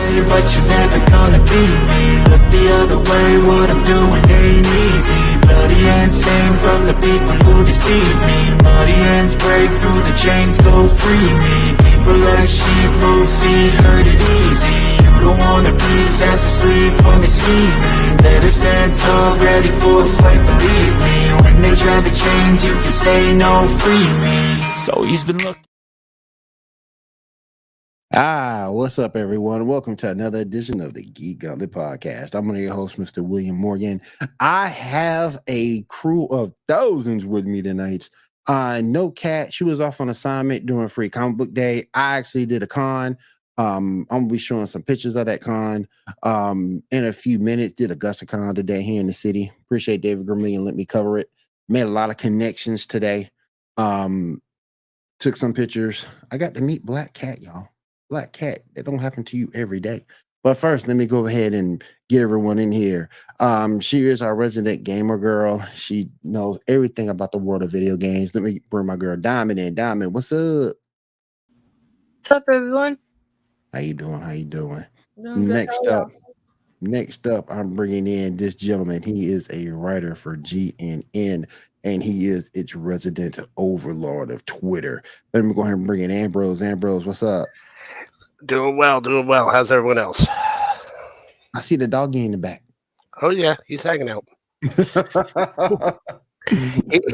way, but you're never gonna be me. Look the other way, what I'm doing ain't easy. Bloody hands stained from the people who deceive me. Muddy hands break through the chains, go free me. People like sheep move feet, hurt it easy. You don't wanna be fast asleep when they're scheming. Better stand tall, ready for a fight, believe me. When they try to change, you can say no, free me. So he's been looking. What's up, everyone? Welcome to another edition of the Geek Gauntlet Podcast. I'm one of your hosts, Mr. William Morgan. I have a crew of thousands with me tonight. No Cat, she was off on assignment during Free Comic Book Day. I actually did a con. I'm gonna be showing some pictures of that con in a few minutes. Did AugustaCon today here in the city. Appreciate David Vermillion let me cover it. Made a lot of connections today. Took some pictures. I got to meet Black Cat, y'all. Black Cat. That don't happen to you every day. But first, let me go ahead and get everyone in here. She is our resident gamer girl. She knows everything about the world of video games. Let me bring my girl Diamond in. Diamond, what's up? What's up, everyone? How you doing? How you doing? Doing good. Next up, I'm bringing in this gentleman. He is a writer for GNN, and he is its resident overlord of Twitter. Let me go ahead and bring in Ambrose. Ambrose, what's up? Doing well. How's everyone else? I see the doggy in the back. Oh, yeah, he's hanging out.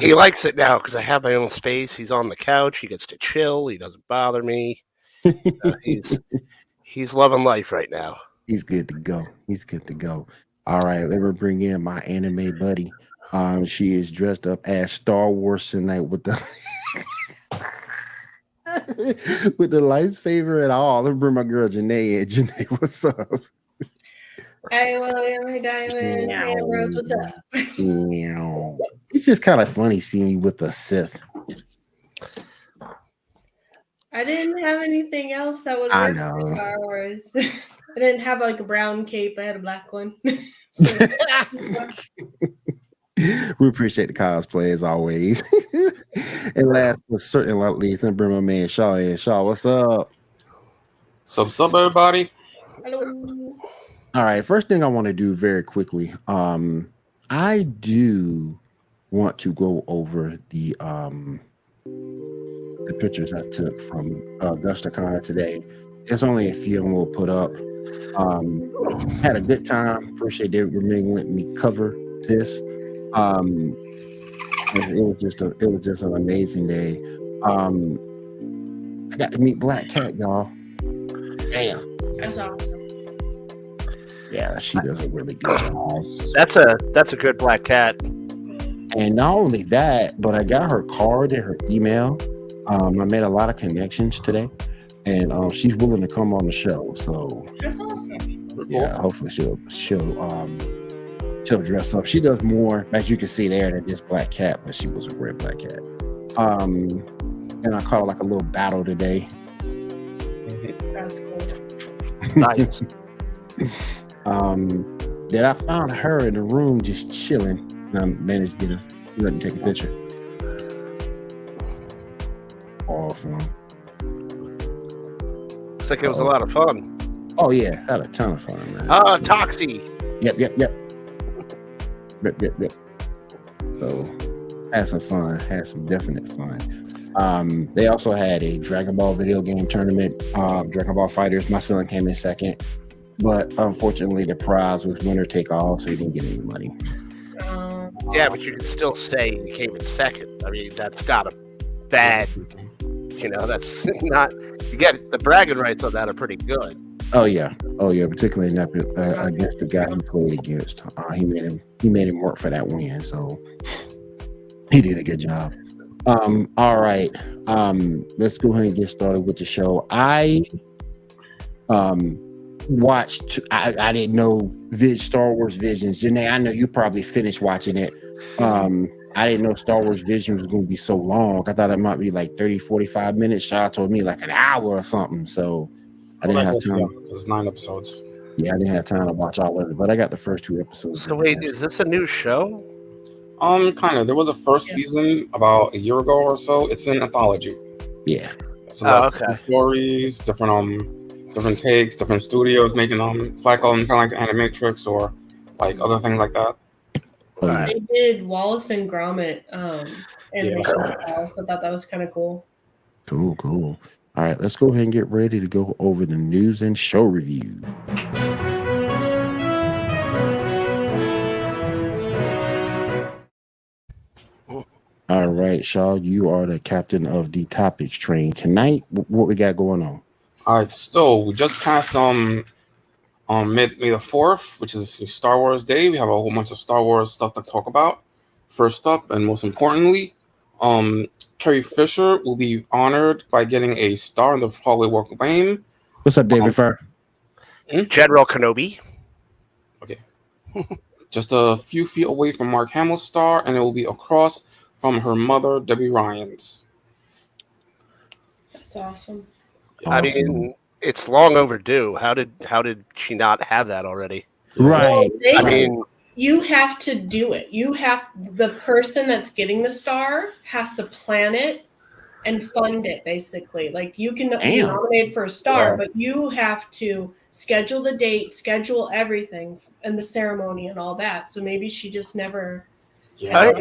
he likes it now because I have my own space. He's on the couch. He gets to chill. He doesn't bother me. He's loving life right now. He's good to go. All right, let me bring in my anime buddy. She is dressed up as Star Wars tonight with the with the lightsaber and all. Let me bring my girl Janae in. Janae, what's up? Hey, William. Hey, Diamond. Hey, Rose. What's up? It's just kind of funny seeing you with the Sith. I didn't have anything else that would work for Star Wars. I didn't have like a brown cape. I had a black one. We appreciate the cosplay as always. And last but certainly not least, let me bring my man Shaw in. Shaw, what's up? What's up, everybody? Hello. All right, first thing I want to do very quickly. I do want to go over the pictures I took from AugustaCon today. There's only a few we'll put up. Had a good time. Appreciate David Vermillion letting me cover this. It was just an amazing day. I got to meet Black Cat, y'all. Damn. That's awesome. Yeah, she does a really good job. That's a good Black Cat. And not only that, but I got her card and her email. I made a lot of connections today, and she's willing to come on the show. So that's awesome. Yeah, hopefully she'll dress up. She does more, as you can see there, than this Black Cat, but she was a great Black Cat. And I caught her like a little battle today. That's cool. Nice. Then I found her in the room just chilling, and I managed to let me take a picture. Awesome. Looks like it was a lot of fun. Oh yeah, had a ton of fun, man. Toxie. Yep. So had some fun, had some definite fun. They also had a Dragon Ball video game tournament, Dragon Ball Fighters. My son came in second, but unfortunately the prize was winner take all, so he didn't get any money. Yeah, but you can still say you came in second. I mean, that's not a bad, that's not, you get the bragging rights on that are pretty good. Oh yeah, particularly against the guy he played against. He made him work for that win, so he did a good job. All right, let's go ahead and get started with the show. I watched. I didn't know Star Wars Visions. Janae, I know you probably finished watching it. I didn't know Star Wars Vision was going to be so long. I thought it might be like 30, 45 minutes. Shaw told me like an hour or something. So I didn't have time. It's 9 episodes. Yeah, I didn't have time to watch all of it, but I got the first 2 episodes. So wait, is this a new show? Kind of. There was a first season about a year ago or so. It's an anthology. Yeah. So okay. Stories, different different takes, different studios making them. It's like kind of like the Animatrix or like other things like that. Oh, yeah. They did Wallace and Gromit animation style, so I thought that was kind of cool. Cool. All right, let's go ahead and get ready to go over the news and show review. All right, Shaw, you are the captain of the topics train tonight. What we got going on? All right, so we just passed on May the 4th, which is Star Wars Day. We have a whole bunch of Star Wars stuff to talk about. First up, and most importantly, Carrie Fisher will be honored by getting a star in the Hallway Walk of Fame. What's up, David Farr? General Kenobi. Okay. Just a few feet away from Mark Hamill's star, and it will be across from her mother, Debbie Reynolds. That's awesome. I mean, it's long overdue. How did she not have that already? Right. Well, I mean, you have to do it. The person that's getting the star has to plan it and fund it, basically. Like, you can be nominated for a star, but you have to schedule the date, schedule everything, and the ceremony and all that. So maybe she just never. Yeah.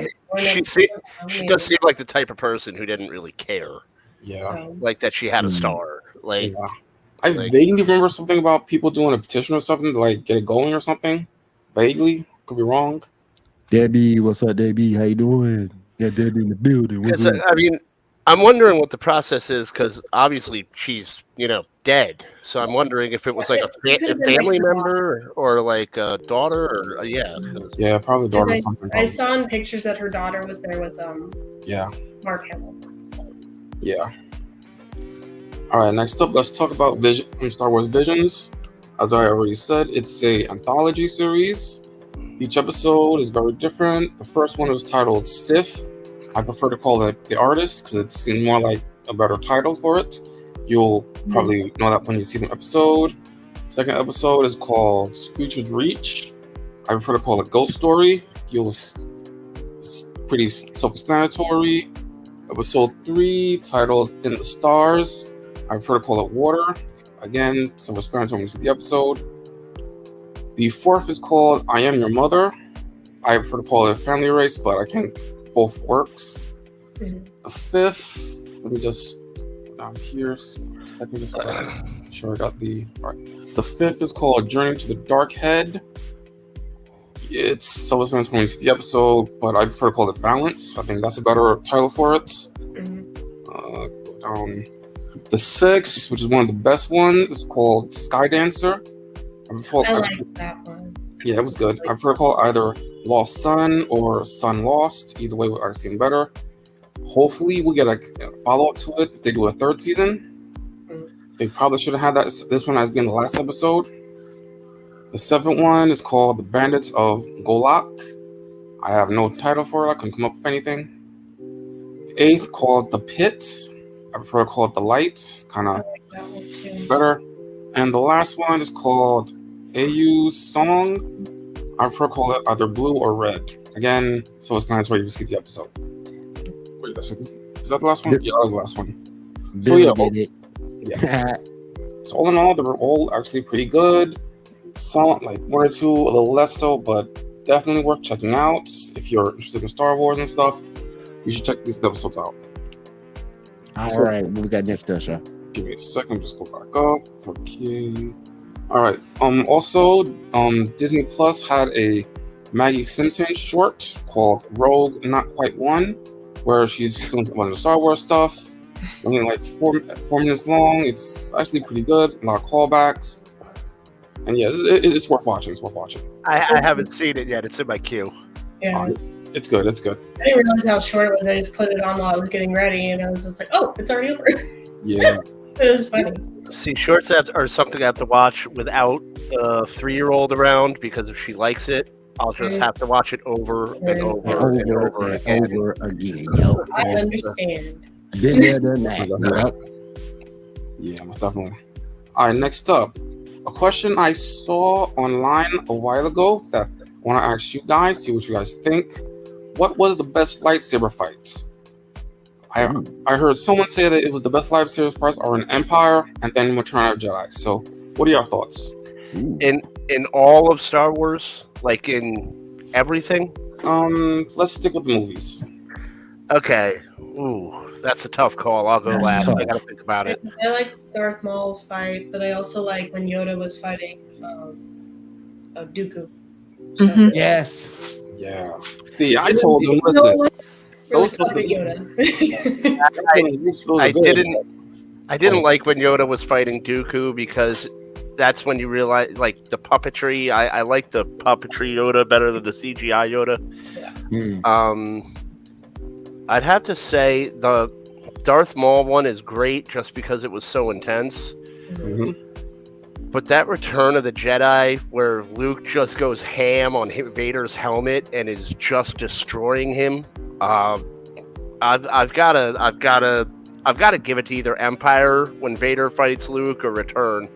She does seem like the type of person who didn't really care. Yeah. So, Like that she had a star. Like, Yeah. I vaguely remember something about people doing a petition or something to like get it going or something. Vaguely. Could be wrong. Debbie, what's up, Debbie? How you doing? Got Debbie in the building. What's up? I mean, I'm wondering what the process is because obviously she's, dead. So I'm wondering if it was like a family member or like a daughter or Yeah, probably daughter or something. I saw in pictures that her daughter was there with Yeah. Mark Hamill. So. Yeah. All right, next up, let's talk about Star Wars Visions. As I already said, it's an anthology series. Each episode is very different. The first one was titled Sith. I prefer to call it The Artist because it seemed more like a better title for it. You'll probably know that when you see the episode. Second episode is called Screecher's Reach. I prefer to call it Ghost Story. It's pretty self-explanatory. Episode 3, titled In the Stars. I prefer to call it Water. Again, self-explanatory when you see the episode. The fourth is called I Am Your Mother. I prefer to call it Family Race, but I think both works. The fifth, let me just down here. Second, just sure I got the right. The fifth is called Journey to the Dark Head. It's self-explanatory when you see the episode, but I prefer to call it Balance. I think that's a better title for it. Go down. The sixth, which is one of the best ones, is called Sky Dancer. I like that one. Yeah, it was good. I prefer to call it either Lost Sun or Sun Lost. Either way, I seem better. Hopefully, we'll get a follow-up to it if they do a third season. They probably should have had this one as being the last episode. The seventh one is called The Bandits of Golak. I have no title for it. I couldn't come up with anything. The eighth called The Pit. I prefer to call it The Light. Kind of better. And the last one is called Ayu's Song. I prefer to call it either blue or red. Again, so it's planetary if you see the episode. Wait, is that the last one? Yeah, that was the last one. So yeah. So all in all, they were all actually pretty good. Some, like one or two, a little less so, but definitely worth checking out. If you're interested in Star Wars and stuff, you should check these episodes out. All right, what we got next, Usha? Give me a second, just go back up. Okay. All right. Also, Disney Plus had a Maggie Simpson short called Rogue Not Quite One, where she's doing a bunch of Star Wars stuff. Only like four minutes long. It's actually pretty good. A lot of callbacks. And yeah, it's worth watching. It's worth watching. I haven't seen it yet. It's in my queue. Yeah. It's good. It's good. I didn't realize how short it was. I just put it on while I was getting ready, and I was just like, "Oh, it's already over." Yeah. It was funny. See, shorts are something I have to watch without a 3-year-old around because if she likes it, I'll just have to watch it over and over and over again. Yo. I understand. Been there, done that. Yeah, most definitely. All right, next up, a question I saw online a while ago that I want to ask you guys, see what you guys think. What was the best lightsaber fight? I heard someone say that it was the best lightsaber fights are in Empire and then Return of Jedi. So, what are your thoughts? In all of Star Wars, like in everything? Let's stick with the movies. Okay. Ooh, that's a tough call. I'll go last. I gotta think about it. I like Darth Maul's fight, but I also like when Yoda was fighting Dooku. Mhm. Yes. Yeah. See, I told them, listen. Really Those things- Yoda. I didn't like when Yoda was fighting Dooku because that's when you realize, like, the puppetry. I like the puppetry Yoda better than the CGI Yoda. Mm. I'd have to say the Darth Maul one is great just because it was so intense. Mhm. But that Return of the Jedi, where Luke just goes ham on Vader's helmet and is just destroying him, I've got to give it to either Empire when Vader fights Luke or Return.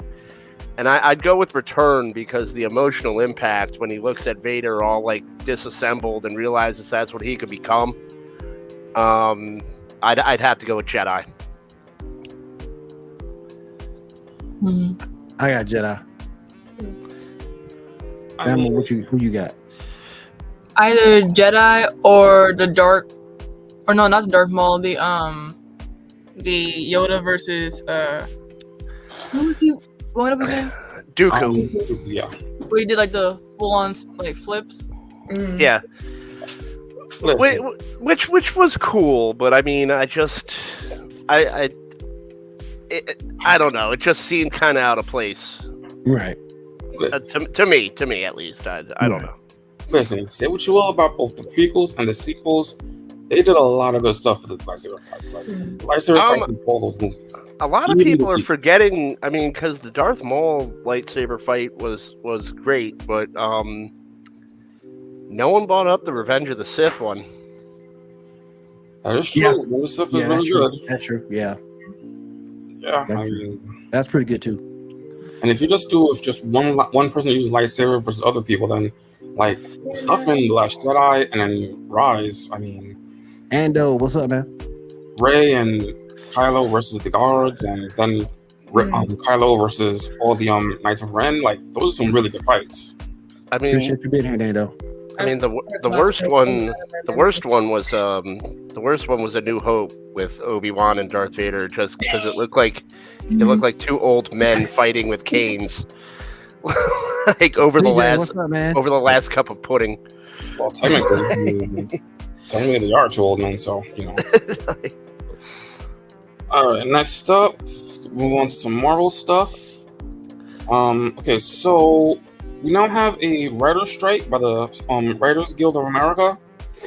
And I'd go with Return because the emotional impact when he looks at Vader all like disassembled and realizes that's what he could become. I'd have to go with Jedi. I got Jedi. Emma, who you got? Either Jedi or the Dark, or no, not the Darth Maul. The Yoda versus who was he going up against? Dooku. Yeah. Where he did like the full-on like flips. Yeah. Which was cool, but I mean, I don't know. It just seemed kind of out of place. Right. To me at least. I don't know. Listen, say what you will about both the prequels and the sequels. They did a lot of good stuff for the lightsaber fights. Like lightsaber fights in all those movies. A lot of people are forgetting. I mean, because the Darth Maul lightsaber fight was great, but no one brought up the Revenge of the Sith one. That is true. Yeah. Those stuff is Yeah, really that's true. good. That's true. Yeah. Yeah, That's I mean, That's pretty good too. and if you just do it with just one person using lightsaber versus other people, then like stuff in The Last Jedi and then Rise, I mean, Ando, what's up, man? Rey and Kylo versus the guards, and then Kylo versus all the Knights of Ren, like those are some really good fights. I mean, Appreciate you being here, Nando. I mean the worst one. The worst one was A New Hope with Obi-Wan and Darth Vader, just because it looked like two old men fighting with canes, like over the last cup of pudding. Well, technically they are two old men, so you know. All right, next up, move on to some Marvel stuff. Okay, so we now have a writer's strike by the Writers Guild of America,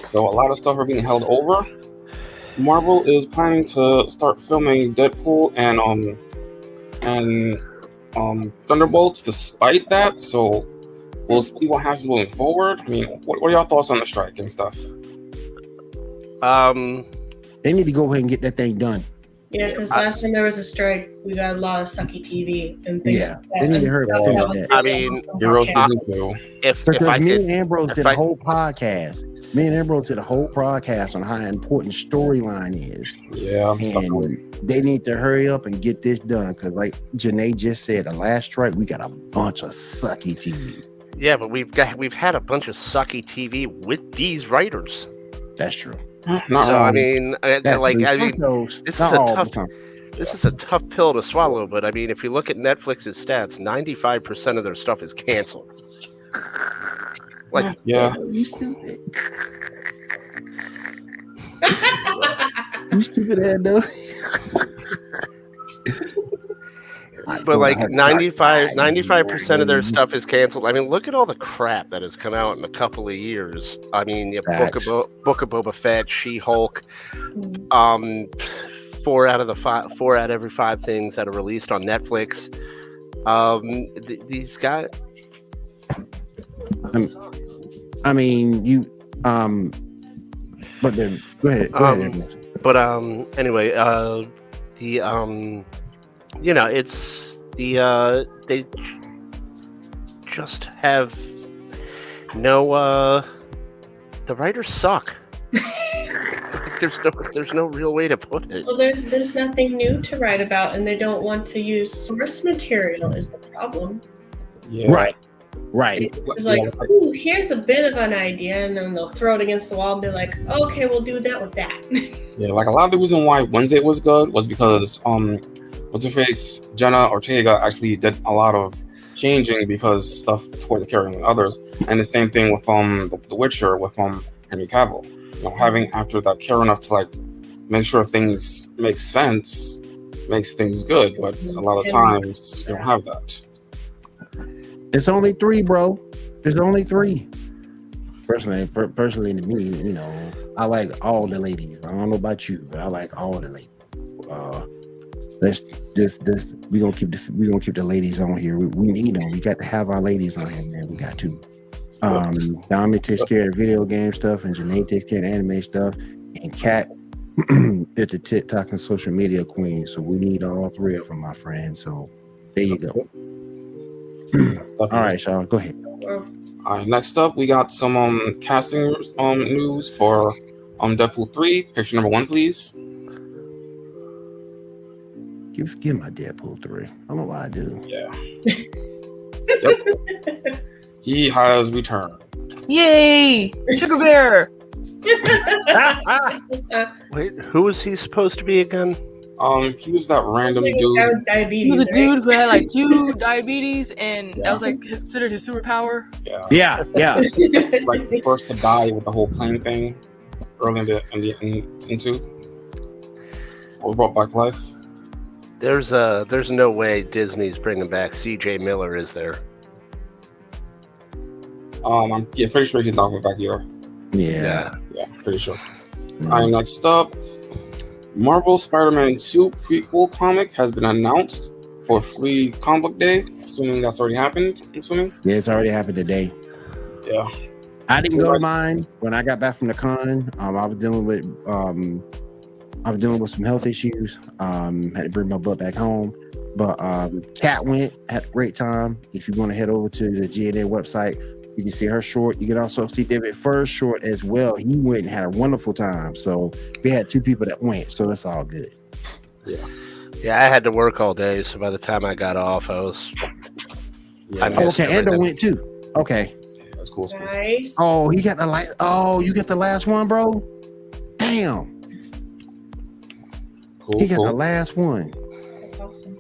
so a lot of stuff are being held over. Marvel is planning to start filming Deadpool and Thunderbolts despite that, so we'll see what happens moving forward. I mean, what are your thoughts on the strike and stuff? They need to go ahead and get that thing done. Yeah, because last time there was a strike, we got a lot of sucky TV and things. Yeah, like they need to hurry up and finish that. I mean, Hero okay. season 2. if Because I me could, and Ambrose did a whole podcast. Me and Ambrose did a whole podcast on how important storyline is. Yeah, And they need to hurry up and get this done. Because like Janae just said, the last strike, we got a bunch of sucky TV. yeah, but we've had a bunch of sucky TV with these writers. That's true. not So wrong. I mean, this is a tough pill to swallow. But I mean, if you look at Netflix's stats, 95% of their stuff is canceled. Like, yeah, You stupid. You stupid Ando. but like 95% of their stuff is canceled. I mean, look at all the crap that has come out in a couple of years. I mean, you have Book of Boba Fett, She-Hulk, 4 out of every 5 things that are released on Netflix. These guys. I mean, you but then go ahead. But anyway, you know, it's they just have no the writers suck. there's no real way to put it. Well, there's nothing new to write about, and they don't want to use source material is the problem. Yeah. Right. It's like, ooh, here's a bit of an idea, and then they'll throw it against the wall and be like, okay, we'll do that with that. Yeah, like a lot of the reason why Wednesday was good was because what's her face, Jenna Ortega actually did a lot of changing because stuff toward the character and others, and the same thing with The Witcher with Henry Cavill. You know, having actors that care enough to like make sure things make sense makes things good, but a lot of times you don't have that. It's only 3, bro. It's only 3. Personally to me, you know, I like all the ladies. I don't know about you, but I like all the ladies. We gonna keep the ladies on here. We need them. We got to have our ladies on here, man. We got to. Dami takes care of the video game stuff, and Janae takes care of the anime stuff, and Kat is the TikTok and social media queen. So we need all 3 of them, my friend. So there you go. All right, Sean, go ahead. All right, next up, we got some casting news for Deadpool 3. Picture number 1, please. Give my Deadpool 3. I don't know why I do. Yeah. Yep. He has returned. Yay! Sugar Bear! Wait, who was he supposed to be again? He was that random dude. He was a dude who had like 2 diabetes, and that was like considered his superpower. Yeah. Like the first to die with the whole plane thing early into or brought back life. There's no way Disney's bringing back C.J. Miller, is there? I'm pretty sure he's not coming back here. Yeah, pretty sure. All right, next up, Marvel Spider-Man 2 prequel comic has been announced for free comic book day. Assuming that's already happened. I'm assuming. Yeah, it's already happened today. Yeah. I didn't go to mine when I got back from the con. I was dealing with some health issues. Had to bring my butt back home. But Kat went, had a great time. If you want to head over to the GNA website, you can see her short. You can also see David Furr's short as well. He went and had a wonderful time. So we had 2 people that went, so that's all good. Yeah, I had to work all day, so by the time I got off, I was. Okay, Endo went too. Okay, that's cool. Nice. Oh, he got the last. Oh, you got the last one, bro. Damn. Cool. He got the last one. That's awesome.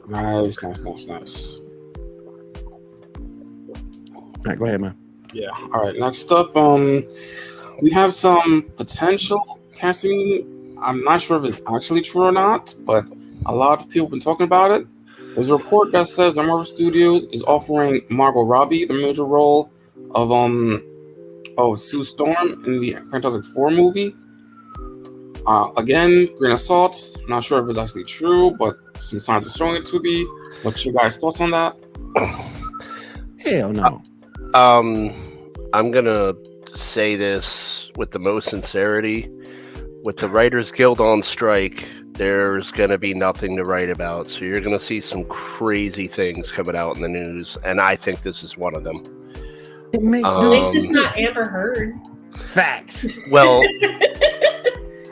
Nice. All right, go ahead, man. Yeah. All right. Next up, we have some potential casting. I'm not sure if it's actually true or not, but a lot of people have been talking about it. There's a report that says that Marvel Studios is offering Margot Robbie the major role of Sue Storm in the Fantastic Four movie. Again, grain of salt. Not sure if it's actually true, but some signs are showing it to be. What's your guys' thoughts on that? Hell no. I'm gonna say this with the most sincerity. With the Writers Guild on strike, there's gonna be nothing to write about. So you're gonna see some crazy things coming out in the news, and I think this is one of them. It makes At least it's not Amber Heard. facts. Well,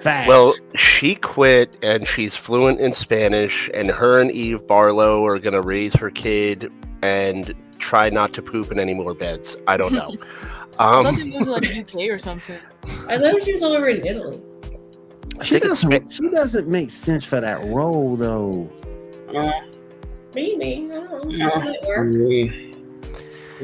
Facts. Well, she quit and she's fluent in Spanish, and her and Eve Barlow are going to raise her kid and try not to poop in any more beds. I don't know. I thought they moved to like UK or something. I thought she was all over in Italy. She doesn't make sense for that role though. Maybe. I don't know. Yeah. That might work.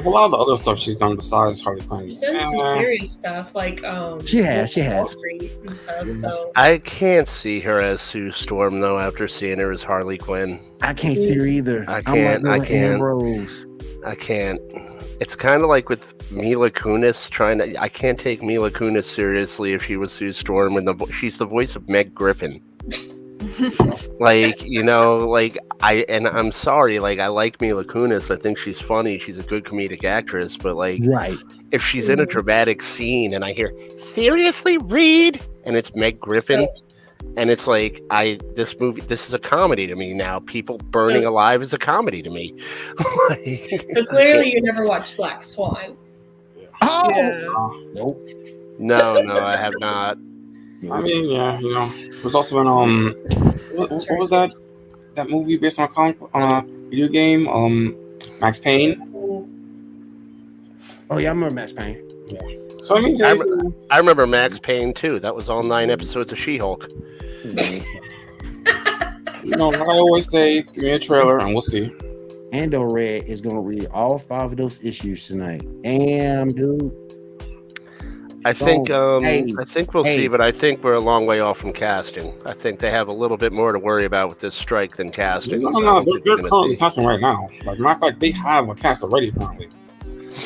A lot of the other stuff she's done besides Harley Quinn. She's done some serious stuff like She has. Wall Street and stuff. So I can't see her as Sue Storm though. After seeing her as Harley Quinn, I can't see her either. I can't. I'm like Anne Rose. I can't. It's kind of like with Mila Kunis I can't take Mila Kunis seriously if she was Sue Storm, and she's the voice of Meg Griffin. I'm sorry, I like Mila Kunis. I think she's funny. She's a good comedic actress, but right. If she's in a dramatic scene and I hear "Seriously, Reed," and it's Meg Griffin, and it's this is a comedy to me now. People burning alive is a comedy to me. So clearly, you never watched Black Swan. Oh, Yeah. Nope. No, I have not. I mean, yeah, it was also in what was that movie based on a video game? Max Payne. Oh yeah, I remember Max Payne. Yeah. So I mean, I remember Max Payne too. That was all 9 episodes of She-Hulk. like I always say, give me a trailer and we'll see. Ando Red is gonna read all 5 of those issues tonight. Damn, dude. I think we'll see, but I think we're a long way off from casting. I think they have a little bit more to worry about with this strike than casting. No, they're currently casting right now. Like, matter of fact, they have a cast already. Apparently,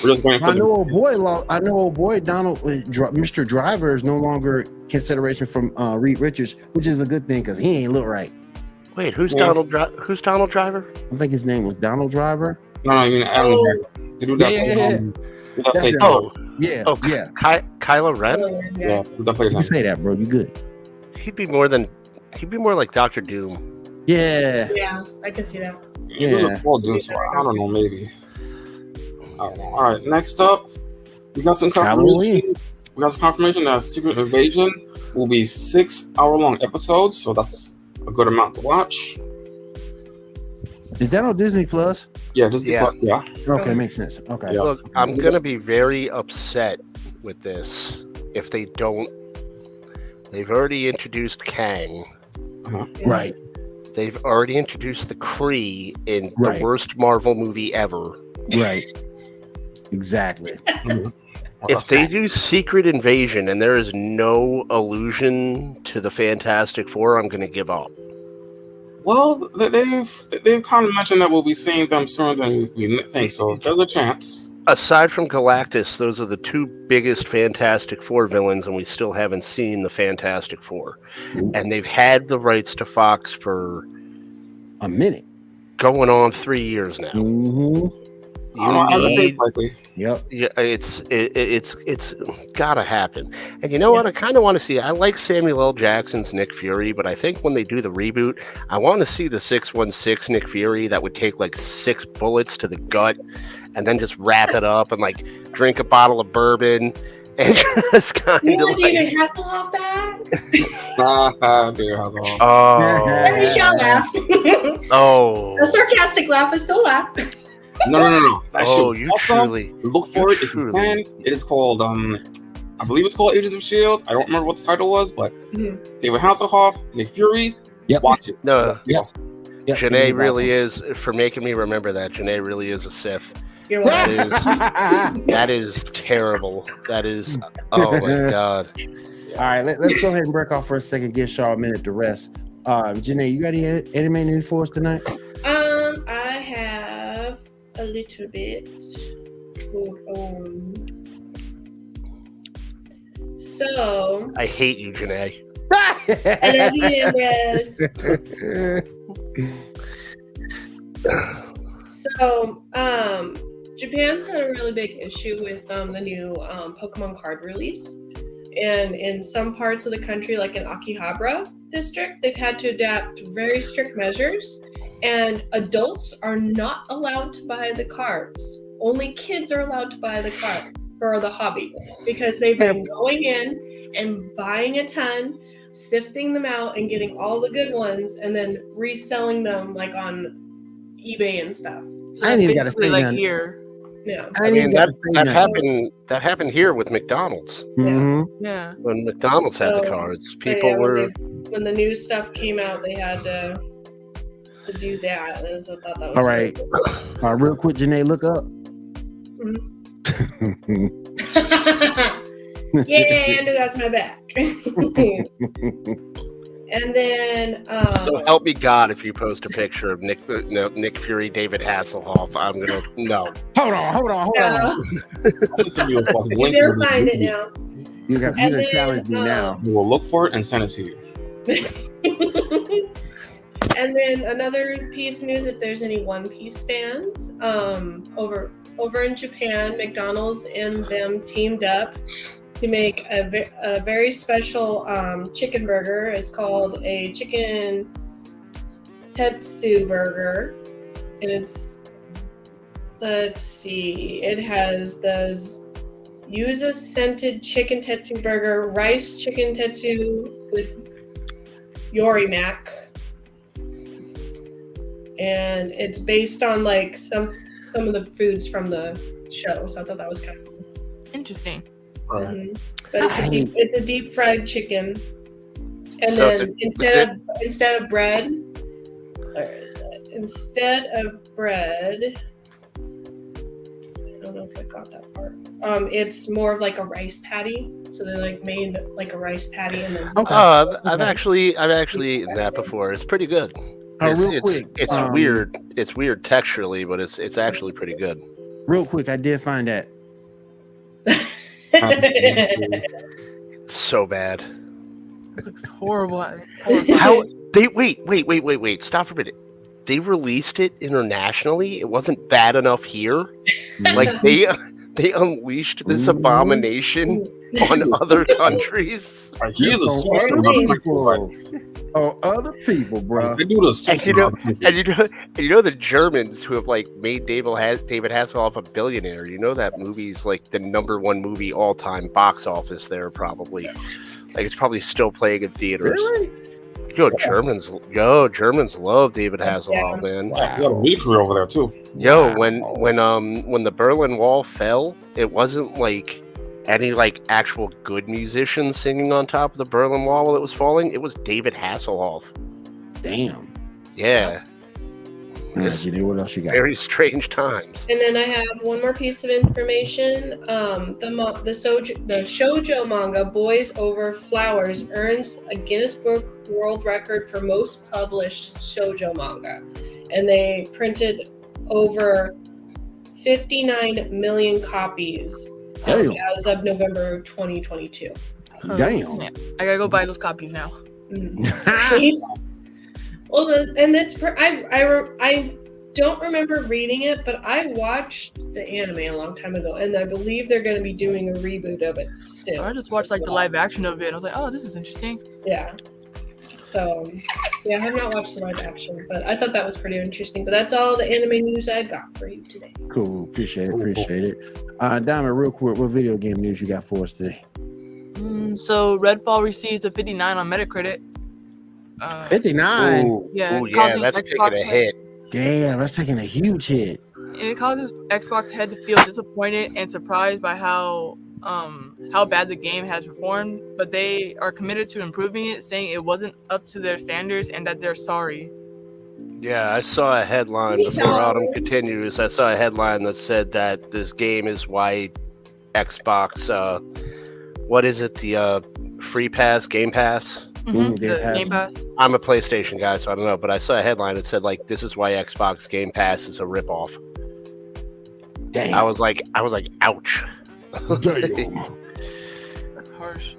we're just waiting for. I know, old boy Donald, Mr. Driver is no longer consideration from Reed Richards, which is a good thing because he ain't look right. Wait, who's Donald Driver? I think his name was Donald Driver. No, I mean Adam Driver. They do that. Yeah. Kylo Ren. Yeah, you can say that, bro. You good? He'd be more like Dr. Doom. Yeah. Yeah, I can see that. Yeah. Doom, so I don't know, maybe. I don't know. All right, next up, we got some confirmation. We got some confirmation that Secret Invasion will be 6-hour-long episodes, so that's a good amount to watch. Is that on Disney Plus? Yeah, Disney Plus. Yeah. Okay, makes sense. Okay. Yeah. Look, I'm gonna be very upset with this if they don't. They've already introduced Kang. Right. They've already introduced the Kree in the worst Marvel movie ever. Right. Exactly. If they do Secret Invasion and there is no allusion to the Fantastic Four, I'm going to give up. Well, they've kind of mentioned that we'll be seeing them sooner than we think, so there's a chance. Aside from Galactus, those are the 2 biggest Fantastic Four villains, and we still haven't seen the Fantastic Four. Ooh. And they've had the rights to Fox for a minute, going on 3 years now. Mm-hmm. Yep. Yeah, it's gotta happen. And you know what? I kind of want to see. I like Samuel L. Jackson's Nick Fury, but I think when they do the reboot, I want to see the 616 Nick Fury that would take like 6 bullets to the gut, and then just wrap it up and like drink a bottle of bourbon and just kind of. You want David Hasselhoff back? David Hasselhoff. Oh, every shall laugh. Oh, a sarcastic laugh, I still laugh. No. That shit's you awesome. truly Look for it if you can. It is called, I believe it's called Agents of S.H.I.E.L.D. I don't remember what the title was, but David Hasselhoff, Nick Fury, watch it. No, awesome. Janae really is, for making me remember that, Janae really is a Sith. That is terrible. That is, oh my God. All right, let's go ahead and break off for a second, give Shaw a minute to rest. Janae, you got any anime news for us tonight? I have a little bit. Hold on. So I hate you, Janae. I love you, Rose. So, Japan's had a really big issue with the new Pokemon card release. And in some parts of the country, like in Akihabara district, they've had to adapt very strict measures. And adults are not allowed to buy the cards. Only kids are allowed to buy the cards for the hobby. Because they've been going in and buying a ton, sifting them out and getting all the good ones, and then reselling them like on eBay and stuff. So I didn't even gotta say like here. Yeah, I mean that happened here with McDonald's. Mm-hmm. Yeah, when McDonald's had the cards, people were when the new stuff came out, they had to do that. I thought that was all right. Real quick, Janae, look up. Yeah, Andrew, that's my back. And then so help me God, if you post a picture of Nick Fury, David Hasselhoff, I'm gonna Hold on. They're find it now. You can challenge me now. We will look for it and send it to you. And then another piece of news, if there's any One Piece fans, over in Japan, McDonald's and them teamed up to make a very special chicken burger. It's called a chicken tetsu burger, and it's, let's see, it has the use a scented chicken tetsu burger, rice chicken tetsu with Yorimac. And it's based on like some of the foods from the show, so I thought that was kind of cool. Interesting. Right. Mm-hmm. But it's a deep fried chicken, and So then instead of bread, I don't know if I got that part. It's more of like a rice patty. So they like made like a rice patty and then. Okay. I've actually eaten that before. It's pretty good. Real quick, It's weird. It's weird texturally, but it's actually pretty good. Real quick, I did find that. So bad. It looks horrible. How they wait. Stop for a minute. They released it internationally. It wasn't bad enough here. Like they unleashed this abomination on other countries. He is a sorcerer. Other people, bro. They do the And you know the Germans who have like made David Hasselhoff a billionaire. You know that movie's like the #1 movie all time box office there probably. Like it's probably still playing in theaters. Really? Germans love David Hasselhoff, man. Wow. He got a weed career over there too. Yo, when the Berlin Wall fell, it wasn't like any like actual good musicians singing on top of the Berlin Wall while it was falling. It was David Hasselhoff. Damn. Yeah. You what else you got? Very strange times. And then I have one more piece of information. The shoujo manga Boys Over Flowers earns a Guinness Book World Record for most published shoujo manga, and they printed over 59 million copies as of November 2022. Damn. Yeah. I gotta go buy those copies now. Well, and that's I don't remember reading it, but I watched the anime a long time ago, and I believe they're going to be doing a reboot of it soon. I just watched like the live action of it, and I was like, oh, this is interesting. Yeah. So, yeah, I have not watched the live action, but I thought that was pretty interesting. But that's all the anime news I got for you today. Cool. Appreciate it. Diamond, real quick, what video game news you got for us today? So Redfall received a 59 on Metacritic. 59? Yeah, that's taking a hit. Damn, that's taking a huge hit. And it causes Xbox head to feel disappointed and surprised by how bad the game has performed, but they are committed to improving it, saying it wasn't up to their standards and that they're sorry. Yeah, I saw a headline before Autumn continues. I saw a headline that said that this game is why Xbox, what is it, the Free Pass, Game Pass? Game Pass. I'm a PlayStation guy, so I don't know, but I saw a headline that said like this is why Xbox Game Pass is a ripoff. Damn. I was like, ouch. Damn. That's harsh.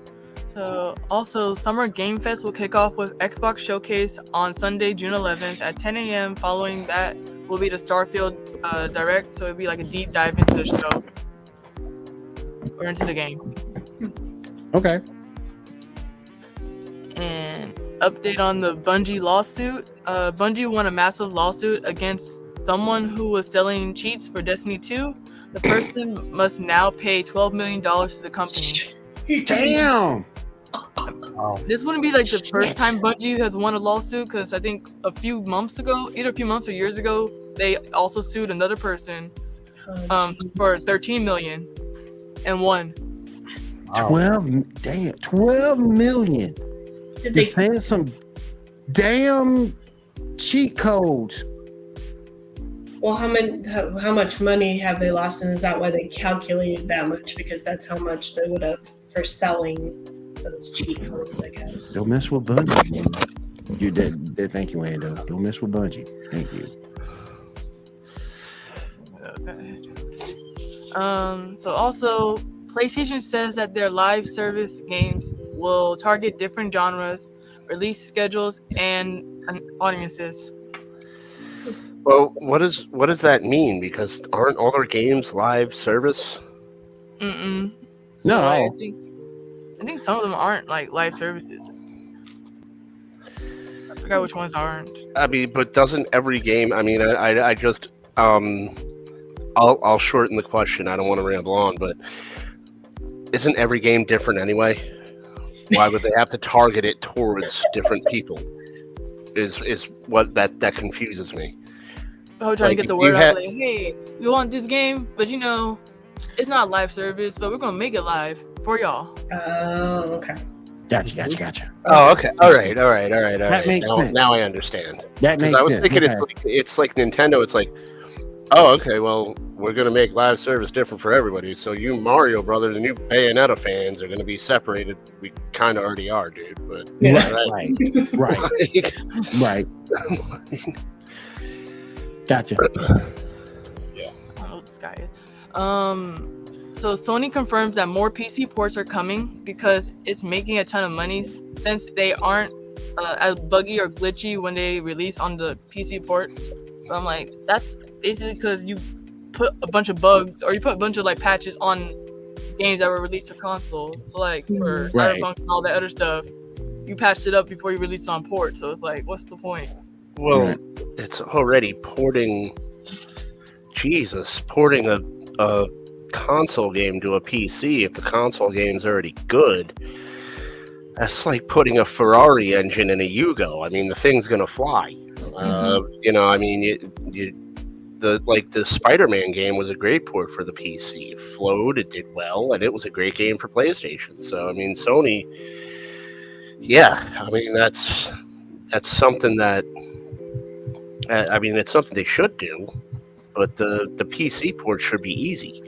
So also, Summer Game Fest will kick off with Xbox Showcase on Sunday, June 11th at 10 a.m. Following that will be the Starfield Direct, so it'll be like a deep dive into the show or into the game. Okay. And update on the Bungie lawsuit. Bungie won a massive lawsuit against someone who was selling cheats for Destiny 2. The person must now pay $12 million to the company. Damn. This wouldn't be like the first time Bungie has won a lawsuit, because I think a few months or years ago, they also sued another person for $13 million and won. 12 million. They're saying some damn cheat codes. Well, how much money have they lost, and is that why they calculated that much? Because that's how much they would have for selling those cheat codes, I guess. Don't mess with Bungie. You did. Thank you, Ando. Don't mess with Bungie. Thank you. Okay. So also, PlayStation says that their live service games will target different genres, release schedules, and audiences. Well, what does that mean? Because aren't all their games live service? So No. I think some of them aren't like live services. I forgot which ones aren't. I mean, but doesn't every game? I mean, I just I'll shorten the question. I don't want to ramble on, but isn't every game different anyway? Why would they have to target it towards different people? Is what that confuses me. Oh, trying to get the word out, like, hey, we want this game, but it's not live service, but we're gonna make it live for y'all. Oh, okay. Gotcha. Oh, okay. All right. That makes sense. Now I understand. That makes sense. I was thinking it's like Nintendo. It's like, oh, okay, well, we're going to make live service different for everybody. So you Mario Brothers and you Bayonetta fans are going to be separated. We kind of already are, dude. But Right. Gotcha. Yeah. Oh, this guy. So Sony confirms that more PC ports are coming because it's making a ton of money since they aren't as buggy or glitchy when they release on the PC ports. So I'm like, that's basically because you put a bunch of bugs or you put a bunch of like patches on games that were released to console. So like for Cyberpunk and all that other stuff, you patched it up before you released it on port. So it's like, what's the point? Well, it's already porting a console game to a PC. If the console game's already good, that's like putting a Ferrari engine in a Yugo. I mean, the thing's gonna fly. The Spider-Man game was a great port for the PC. It flowed, it did well, and it was a great game for PlayStation. So I mean, Sony, that's something that it's something they should do. But the PC port should be easy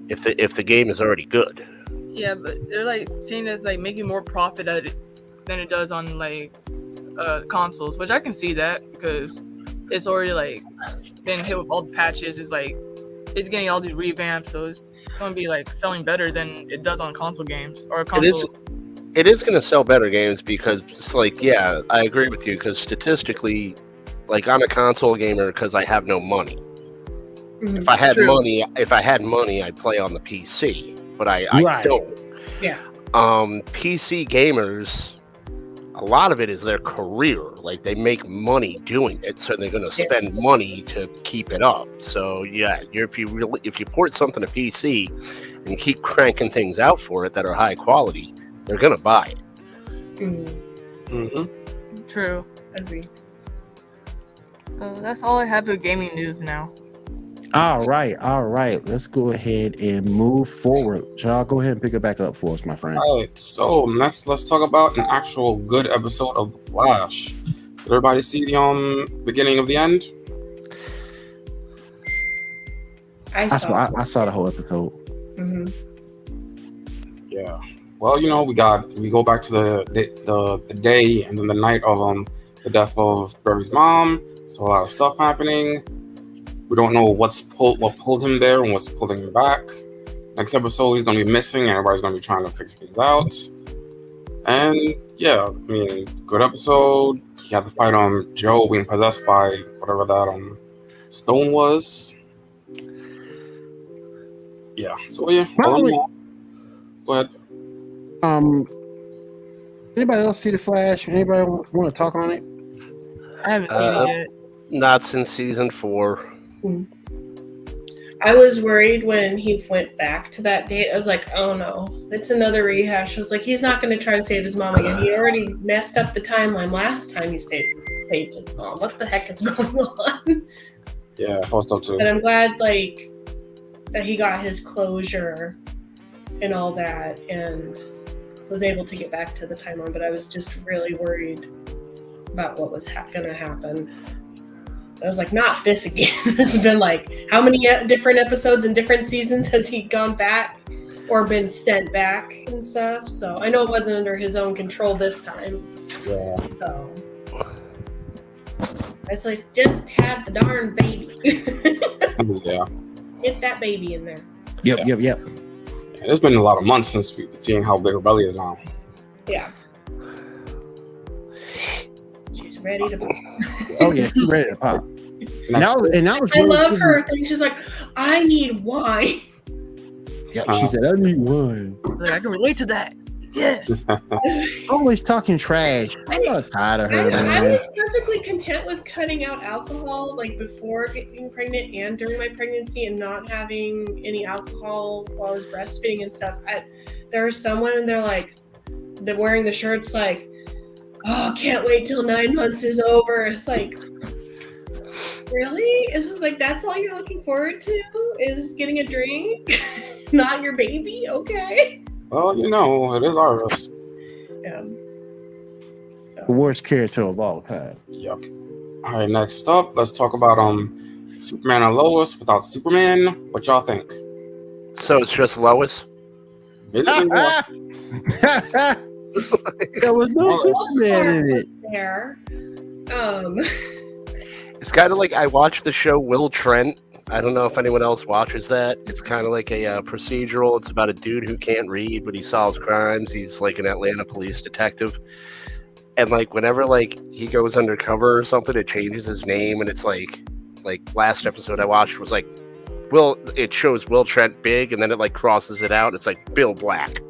if the game is already good. Yeah, but they're like saying that's like making more profit at it than it does on like consoles, which I can see that because it's already like been hit with all the patches. It's like it's getting all these revamps, so it's going to be like selling better than it does on console games or console. It is going to sell better games because it's like, yeah, I agree with you because statistically, like I'm a console gamer because I have no money. If I had money, I'd play on the PC, but I don't. Yeah. PC gamers, a lot of it is their career. Like they make money doing it, so they're going to spend money to keep it up. So yeah, if you port something to PC and keep cranking things out for it that are high quality, they're going to buy it. Mm-hmm. True. Agreed. That's all I have with gaming news now. All right. Let's go ahead and move forward. Y'all go ahead and pick it back up for us, my friend. All right. So next, let's talk about an actual good episode of The Flash. Did everybody see the beginning of the end? I saw the whole episode. Mm-hmm. Yeah. Well, we go back to the day and then the night of the death of Barry's mom. So a lot of stuff happening. We don't know what pulled him there and what's pulling him back. Next episode, he's going to be missing and everybody's going to be trying to fix things out. And yeah, good episode. He had to fight Joe being possessed by whatever that stone was. Yeah. So yeah. Go ahead. Anybody else see the Flash? Anybody want to talk on it? I haven't seen it yet. Not since season 4. I was worried when he went back to that date. I was like, oh no, it's another rehash. I was like, he's not going to try to save his mom again. He already messed up the timeline last time he saved his mom. What the heck is going on? Yeah, I thought so too. And I'm glad that he got his closure and all that and was able to get back to the timeline. But I was just really worried about what was going to happen. I was like, not this again. This has been like, how many different episodes and different seasons has he gone back or been sent back and stuff? So I know it wasn't under his own control this time. Yeah. So I was like, just have the darn baby. Yeah. Get that baby in there. Yep. It's been a lot of months since we've seen how big her belly is now. Yeah. She's ready to pop. Oh yeah, she's ready to pop. I love her thing. She's like, I need wine. Yeah, she said, I need wine. I can relate to that. Yes. Always talking trash. I'm not tired of her, I man. was perfectly content with cutting out alcohol, like before getting pregnant and during my pregnancy, and not having any alcohol while I was breastfeeding and stuff. There are some women, they're wearing the shirts like, oh, can't wait till 9 months is over. It's like, really? It's just like, that's all you're looking forward to is getting a drink, not your baby? Okay. Well, you know, it is ours. Yeah. The worst character of all time. Yep. All right, next up, let's talk about Superman and Lois without Superman. What y'all think? So it's just Lois? There was no Superman in it. There. It's kind of like I watched the show Will Trent. I don't know if anyone else watches that. It's kind of like a procedural. It's about a dude who can't read, but he solves crimes. He's like an Atlanta police detective. And like whenever like he goes undercover or something, it changes his name. And it's like last episode I watched was like it shows Will Trent big, and then it like crosses it out. It's like Bill Black.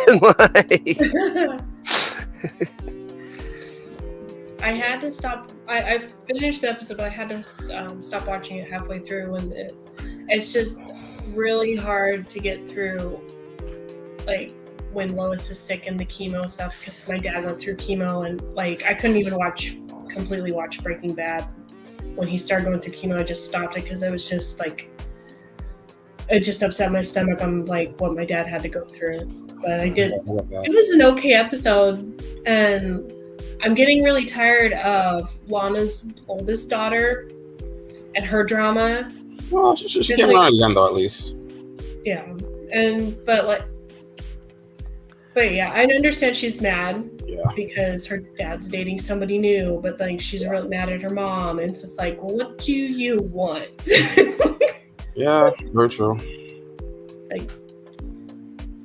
And like I had to stop. I finished the episode, but I had to stop watching it halfway through, and it's just really hard to get through, like when Lois is sick and the chemo stuff, because my dad went through chemo, and like I couldn't even completely watch Breaking Bad. When he started going through chemo, I just stopped it because it was just like, it just upset my stomach on like what my dad had to go through. But I did. It was an okay episode, and I'm getting really tired of Lana's oldest daughter and her drama. Well, she came around again, though, at least. Yeah, but yeah, I understand she's mad because her dad's dating somebody new, but like she's really mad at her mom, and it's just like, well, what do you want? Yeah, very true. It's like,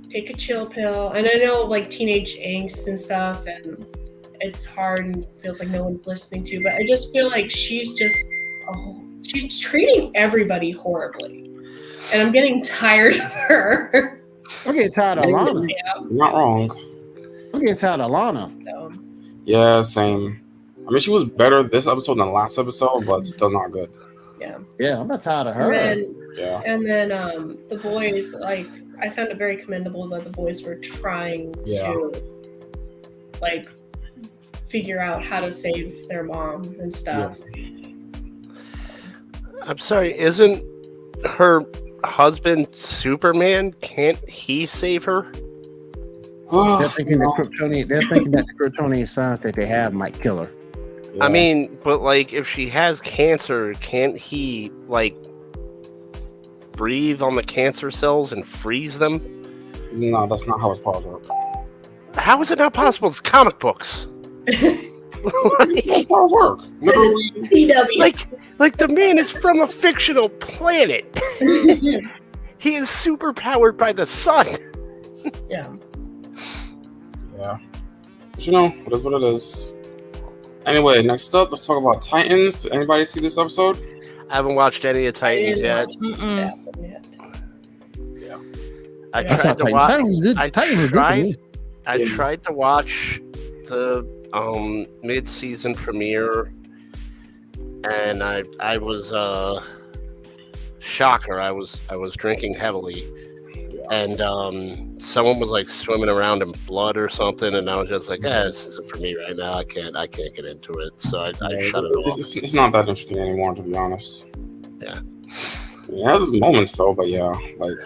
take a chill pill. And I know like teenage angst and stuff, and it's hard and feels like no one's listening to, but I just feel like she's treating everybody horribly, and I'm getting tired of her. I'm getting tired of Lana. Yeah. You're not wrong. I'm getting tired of Lana. So. Yeah, same. I mean, she was better this episode than the last episode, but still not good. Yeah, I'm not tired of her. And then the boys, like, I found it very commendable that the boys were trying to like figure out how to save their mom and stuff. I'm sorry, isn't her husband Superman? Can't he save her? They're thinking that the Kryptonian science that they have might kill her. Yeah. I mean, but like, if she has cancer, can't he like breathe on the cancer cells and freeze them? No, that's not how his powers work. How is it not possible? It's comic books. That's how it works. Like the man is from a fictional planet. He is super powered by the sun. Yeah. But you know, it is what it is. Anyway, next up, let's talk about Titans. Anybody see this episode? I haven't watched any of Titans yet. I tried to watch. I tried to watch the mid-season premiere, and I was shocker. I was drinking heavily, and someone was like swimming around in blood or something, and I was just like, this isn't for me right now. I can't get into it, so I shut it off. It's not that interesting anymore, to be honest. Yeah. It has its moments though, but yeah, like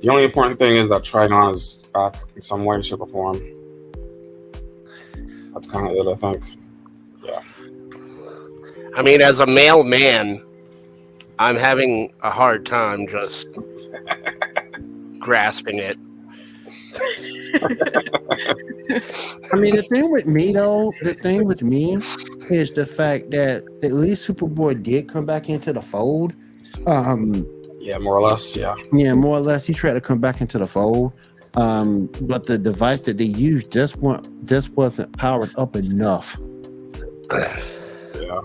the only important thing is that Trigon is back in some way, shape, or form. That's kind of it, I think. Yeah. I mean, as a male man, I'm having a hard time just grasping it. I mean, the thing with me is the fact that at least Superboy did come back into the fold. Yeah, more or less. Yeah, more or less. He tried to come back into the fold, but the device that they used just wasn't powered up enough. Yeah.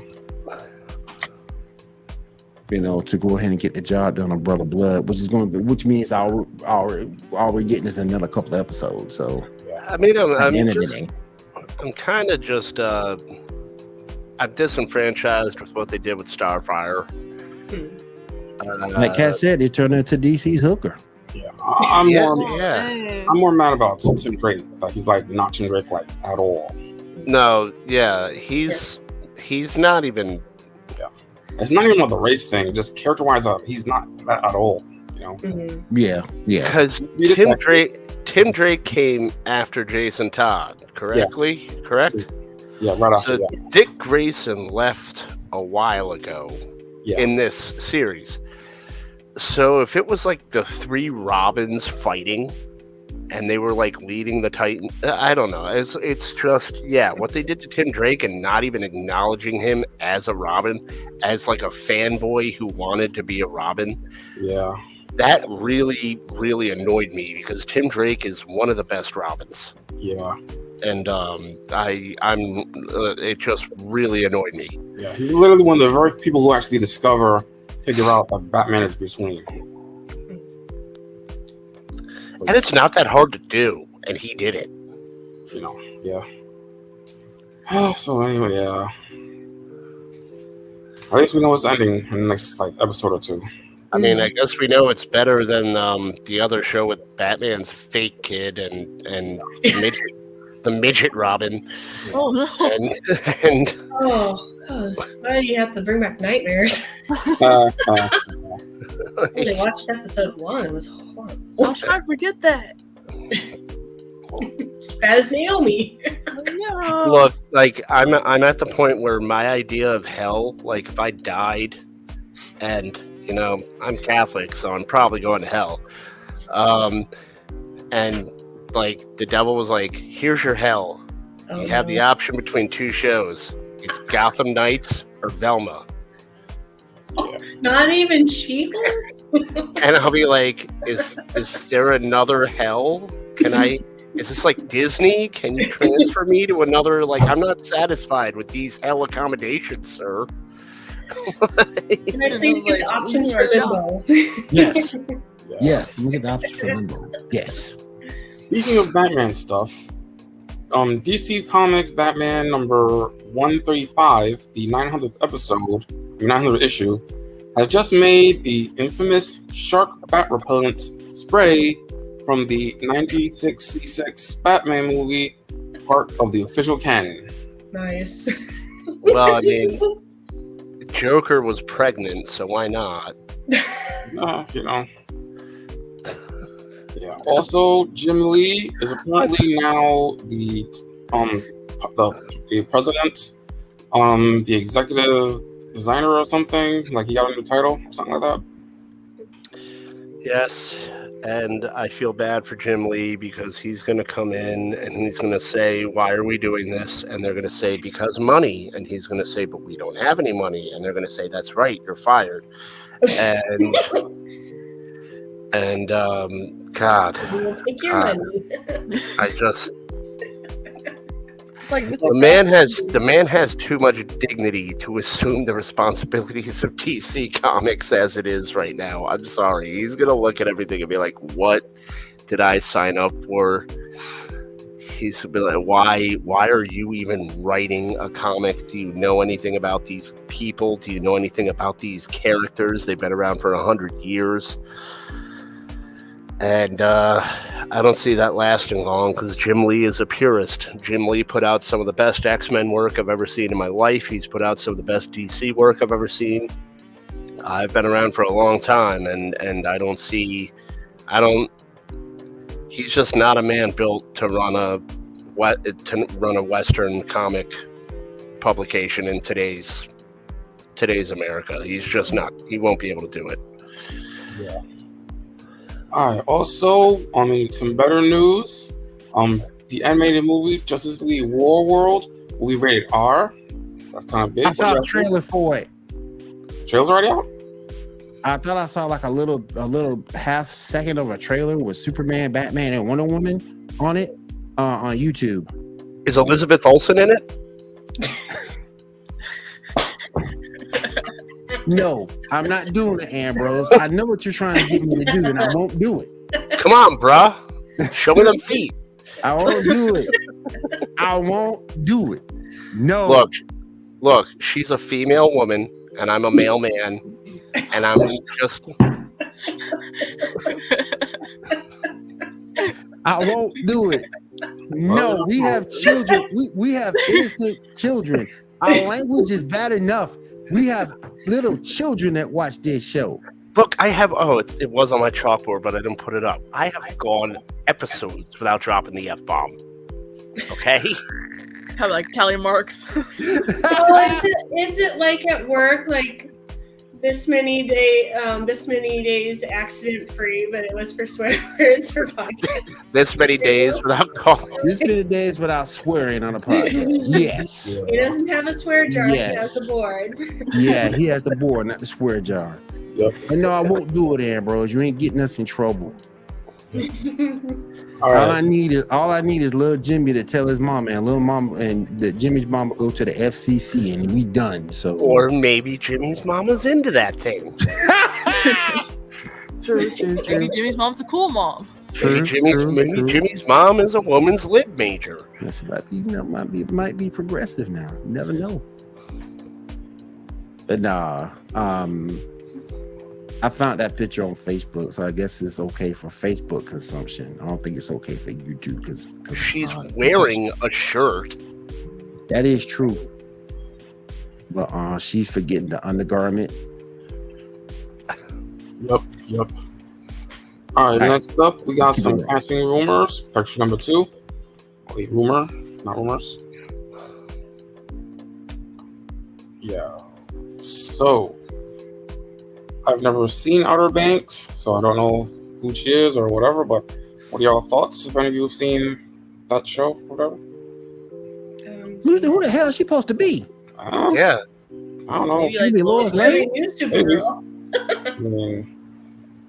to go ahead and get the job done on Brother Blood, which means all we're getting is another couple of episodes. So I mean, I'm kind of just I'm disenfranchised with what they did with Starfire. Like Kat said, it turned into DC's Hooker. Yeah, I'm more mad about Tim Drake. Like he's like not Tim Drake like at all. No, yeah, he's not even. Yeah, it's not even about the race thing. Just character-wise, he's not that at all. Yeah. Because Tim Drake came after Jason Todd, correctly? Yeah. Correct? Yeah, right after. So Dick Grayson left a while ago in this series. So if it was like the three Robins fighting and they were like leading the Titan, I don't know. It's just, what they did to Tim Drake and not even acknowledging him as a Robin, as like a fanboy who wanted to be a Robin. Yeah. That really, really annoyed me because Tim Drake is one of the best Robins. Yeah. And it just really annoyed me. Yeah, he's literally one of the very people who actually figure out that Batman is Bruce Wayne. So, and it's not that hard to do, and he did it. So anyway, at least we know it's ending in the next episode or two. I mean, I guess we know it's better than the other show with Batman's fake kid and the midget Robin. Oh no! And why do you have to bring back nightmares? I only watched episode 1. It was horrible. I'll try to forget that. As bad as Naomi. No. Look, I'm at the point where my idea of hell, if I died, and I'm Catholic, so I'm probably going to hell. And the devil was like, here's your hell. You have the option between two shows. It's Gotham Knights or Velma. Not even She-Hulk? And I'll be like, is there another hell? Is this like Disney? Can you transfer me to another? I'm not satisfied with these hell accommodations, sir. Can I please get the options for Limbo? Yes. Yes, you get the options for Limbo. Yes. Speaking of Batman stuff, DC Comics Batman number 135, the 900th episode, the 900th issue, has just made the infamous shark bat repellent spray from the 96 Batman movie part of the official canon. Nice. Well, I mean, Joker was pregnant, so why not? Yeah. Also, Jim Lee is apparently now the president, the executive designer or something. He got a new title or something like that. Yes, and I feel bad for Jim Lee because he's going to come in and he's going to say, why are we doing this? And they're going to say, because money. And he's going to say, but we don't have any money. And they're going to say, that's right, you're fired. And God, We'll take your money. I just... It's like the man has too much dignity to assume the responsibilities of DC Comics as it is right now. I'm sorry. He's gonna look at everything and be like, "What did I sign up for?" He's gonna be like, "Why are you even writing a comic? Do you know anything about these people? Do you know anything about these characters? They've been around for 100 years." And I don't see that lasting long because Jim Lee is a purist. Jim Lee put out some of the best X-Men work I've ever seen in my life. He's put out some of the best DC work I've ever seen. I've been around for a long time, and he's just not a man built to run a Western comic publication in today's America. He's just not. He won't be able to do it. Yeah. All right. Also, some better news. The animated movie Justice League War World will be rated R. That's kind of big. I saw a trailer for it. Trailer's already out? I thought I saw a little half second of a trailer with Superman, Batman, and Wonder Woman on it on YouTube. Is Elizabeth Olsen in it? No, I'm not doing it, Ambrose. I know what you're trying to get me to do, and I won't do it. Come on, bruh. Show me them feet. I won't do it. I won't do it. No. Look, she's a female woman, and I'm a male man, and I'm just... I won't do it. No, we have children. We have innocent children. Our language is bad enough. We have little children that watch this show. Look, I have... Oh, it was on my chalkboard, but I didn't put it up. I have gone episodes without dropping the F-bomb. Okay? Have like tally marks. So is it like at work, like this many days accident free, but it was for swear words for podcast? This many days without calling. This many days without swearing on a podcast. Yes. He doesn't have a swear jar. Yes. He has the board. Yeah, he has the board, not the swear jar. Yep. And no, I won't do it, Ambrose. You ain't getting us in trouble. All All right. I need is little Jimmy to tell his mama, and little mama and Jimmy's mama go to the FCC, and we done. So Or maybe Jimmy's mama's into that thing. True. Maybe Jimmy's mom's a cool mom. Maybe Jimmy's mom is a woman's lib major. That's about might be progressive now. You never know. But nah, I found that picture on Facebook, so I guess it's okay for Facebook consumption. I don't think it's okay for YouTube because She's wearing a shirt. that is true. But she's forgetting the undergarment. Yep. All right, next up, we got Keep it some going. passing rumors. Picture number 2. Wait, rumor, not rumors. Yeah. So, I've never seen Outer Banks, so I don't know who she is or whatever, but what are y'all thoughts? If any of you have seen that show or whatever? Who the hell is she supposed to be? Yeah. I don't know. Maybe She like be Lois Very Lane? new Supergirl. I mean,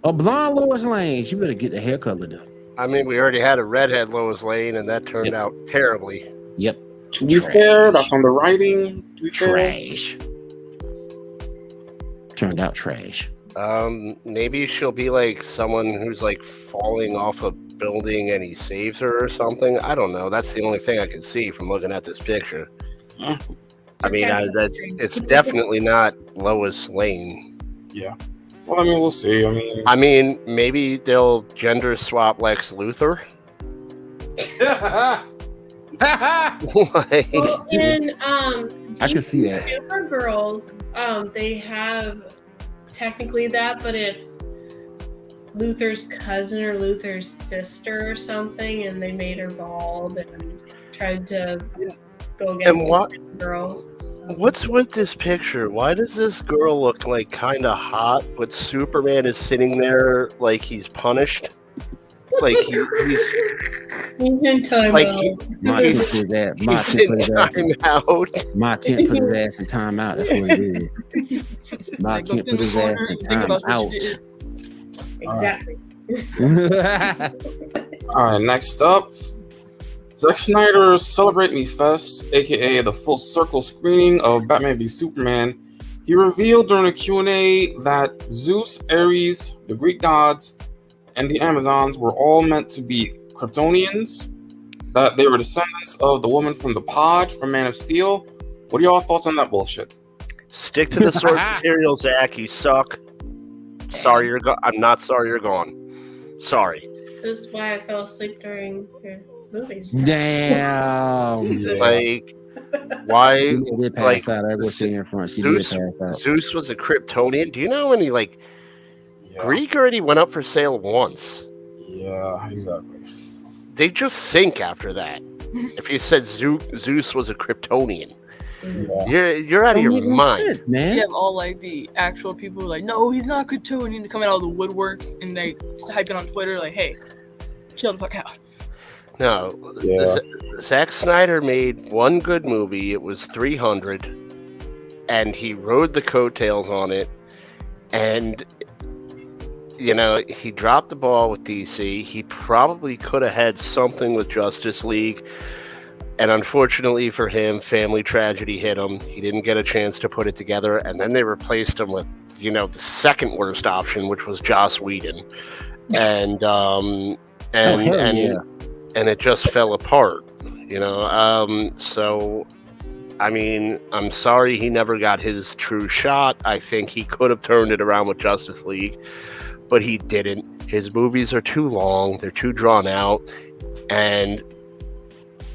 A blonde Lois Lane. She better get the hair color done. I mean, we already had a redhead Lois Lane, and that turned out terribly. Yep. to be fair, that's on the writing. To be fair. Trash. Turned out trash. Maybe she'll be like someone who's like falling off a building and he saves her or something. I don't know. That's the only thing I can see from looking at this picture. Yeah. I mean, it's definitely not Lois Lane. Yeah. Well, I mean, we'll see. I mean, maybe they'll gender swap Lex Luthor. Like, Well, in I can see that. Supergirls, they have technically that, but it's Luthor's cousin or Luthor's sister or something, and they made her bald and tried to go against And what- the girls. So. what's with this picture? Why does this girl look like kind of hot, but Superman is sitting there like he's punished? Like he's He's in time like out. Ma can't he's, put that. Ma he's can't in put his ass. time out. Ma can't put his ass in time out. That's what it is. Ma Like, go can't sit in put his the ass corner in and think time about what out. you did. Exactly. All right, next up, Zack Snyder's Celebrate Me Fest, aka the full circle screening of Batman v Superman. He revealed during a Q&A that Zeus, Ares, the Greek gods, and the Amazons were all meant to be Kryptonians, that they were descendants of the woman from the pod from Man of Steel. What are y'all thoughts on that bullshit? Stick to the source material, Zach. You suck. Sorry you're gone. I'm not sorry you're gone. Sorry. This is why I fell asleep during your movies. Damn. Like, why? She did pass out. I was sitting in front. She did Zeus, pass out. Zeus was a Kryptonian. Do you know how many like Greek already went up for sale once? Yeah, exactly. They just sink after that. If you said Zeus was a Kryptonian, you're out of your mind. Man. You have all like the actual people who are like, no, he's not Kryptonian, coming out of the woodwork and they just hype it on Twitter like, hey, chill the fuck out. No, Yeah. Zack Snyder made one good movie. It was 300, and he rode the coattails on it. And you know, he dropped the ball with DC. He probably could have had something with Justice League. And unfortunately for him, family tragedy hit him. He didn't get a chance to put it together, and then they replaced him with, the second worst option, which was Joss Whedon, and it just fell apart. So, I mean, I'm sorry he never got his true shot. I think he could have turned it around with Justice League, but he didn't. His movies are too long, they're too drawn out, and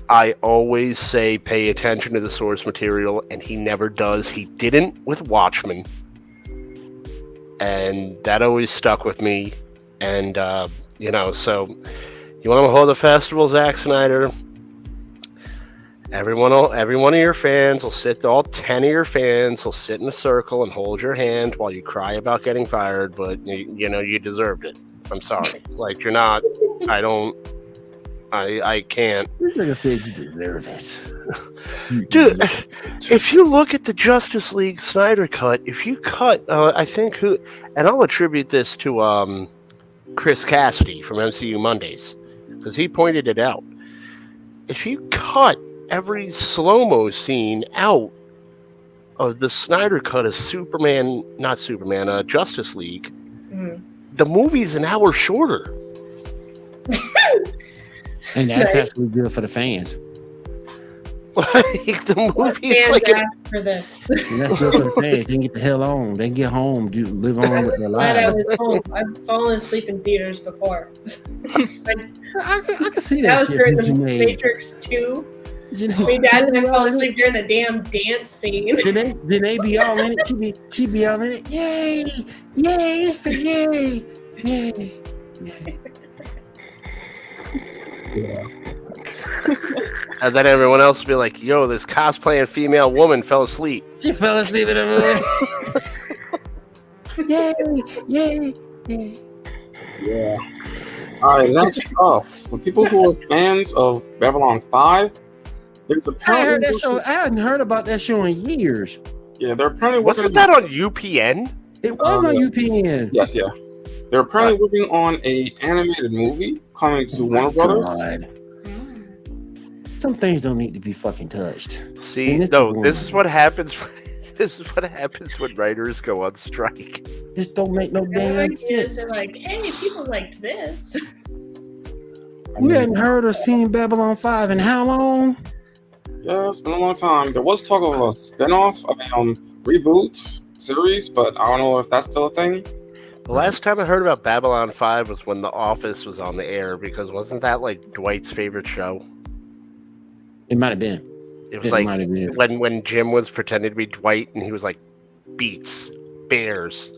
I always say pay attention to the source material, and he never does. He didn't with Watchmen, and that always stuck with me. And, so you want to hold a festival, Zack Snyder? Every one of your fans will sit, all 10 of your fans will sit in a circle and hold your hand while you cry about getting fired, but, you deserved it. I'm sorry. Like, you're not, I can't. Like I said, you deserve it. Dude, if you look at the Justice League Snyder cut, if you cut, I think and I'll attribute this to Chris Cassidy from MCU Mondays, because he pointed it out. If you cut every slow-mo scene out of the Snyder cut of Justice League, the movie's an hour shorter. And that's actually good for the fans. Like, the movie's fans like asked for this. And that's good for the fans. They can get the hell on. They can get home, live on with their Glad I lives. was home. I've fallen asleep in theaters before. I can see That that was shit. during the Janae. Matrix 2. Janae- My dad and I fell asleep during the damn dance scene. Janae be all in it. She be all in it. Yay! Yay! Yay! Yay! Yeah. And then everyone else will be like, yo, this cosplaying female woman fell asleep. She fell asleep in the movie. Yay! Yay! Yay! Yeah. All right, next up, for people who are fans of Babylon 5, there's I apparently heard that show. I hadn't heard about that show in years. Yeah, they're apparently Wasn't that on UPN? It was on UPN. Yes, yeah. They're apparently working on a animated movie coming to Warner Brothers. God. Some things don't need to be fucking touched. See, And it's no, the this is one. what happens. This is what happens when writers go on strike. This don't make no damn Ideas sense. are like, hey, people liked this. We hadn't heard or seen Babylon 5 in how long? Yeah, it's been a long time. There was talk of a spin-off, reboot series, but I don't know if that's still a thing. The last time I heard about Babylon 5 was when The Office was on the air, because wasn't that like Dwight's favorite show? It might have been. It was It like might have been. when Jim was pretending to be Dwight and he was like, Beats, Bears,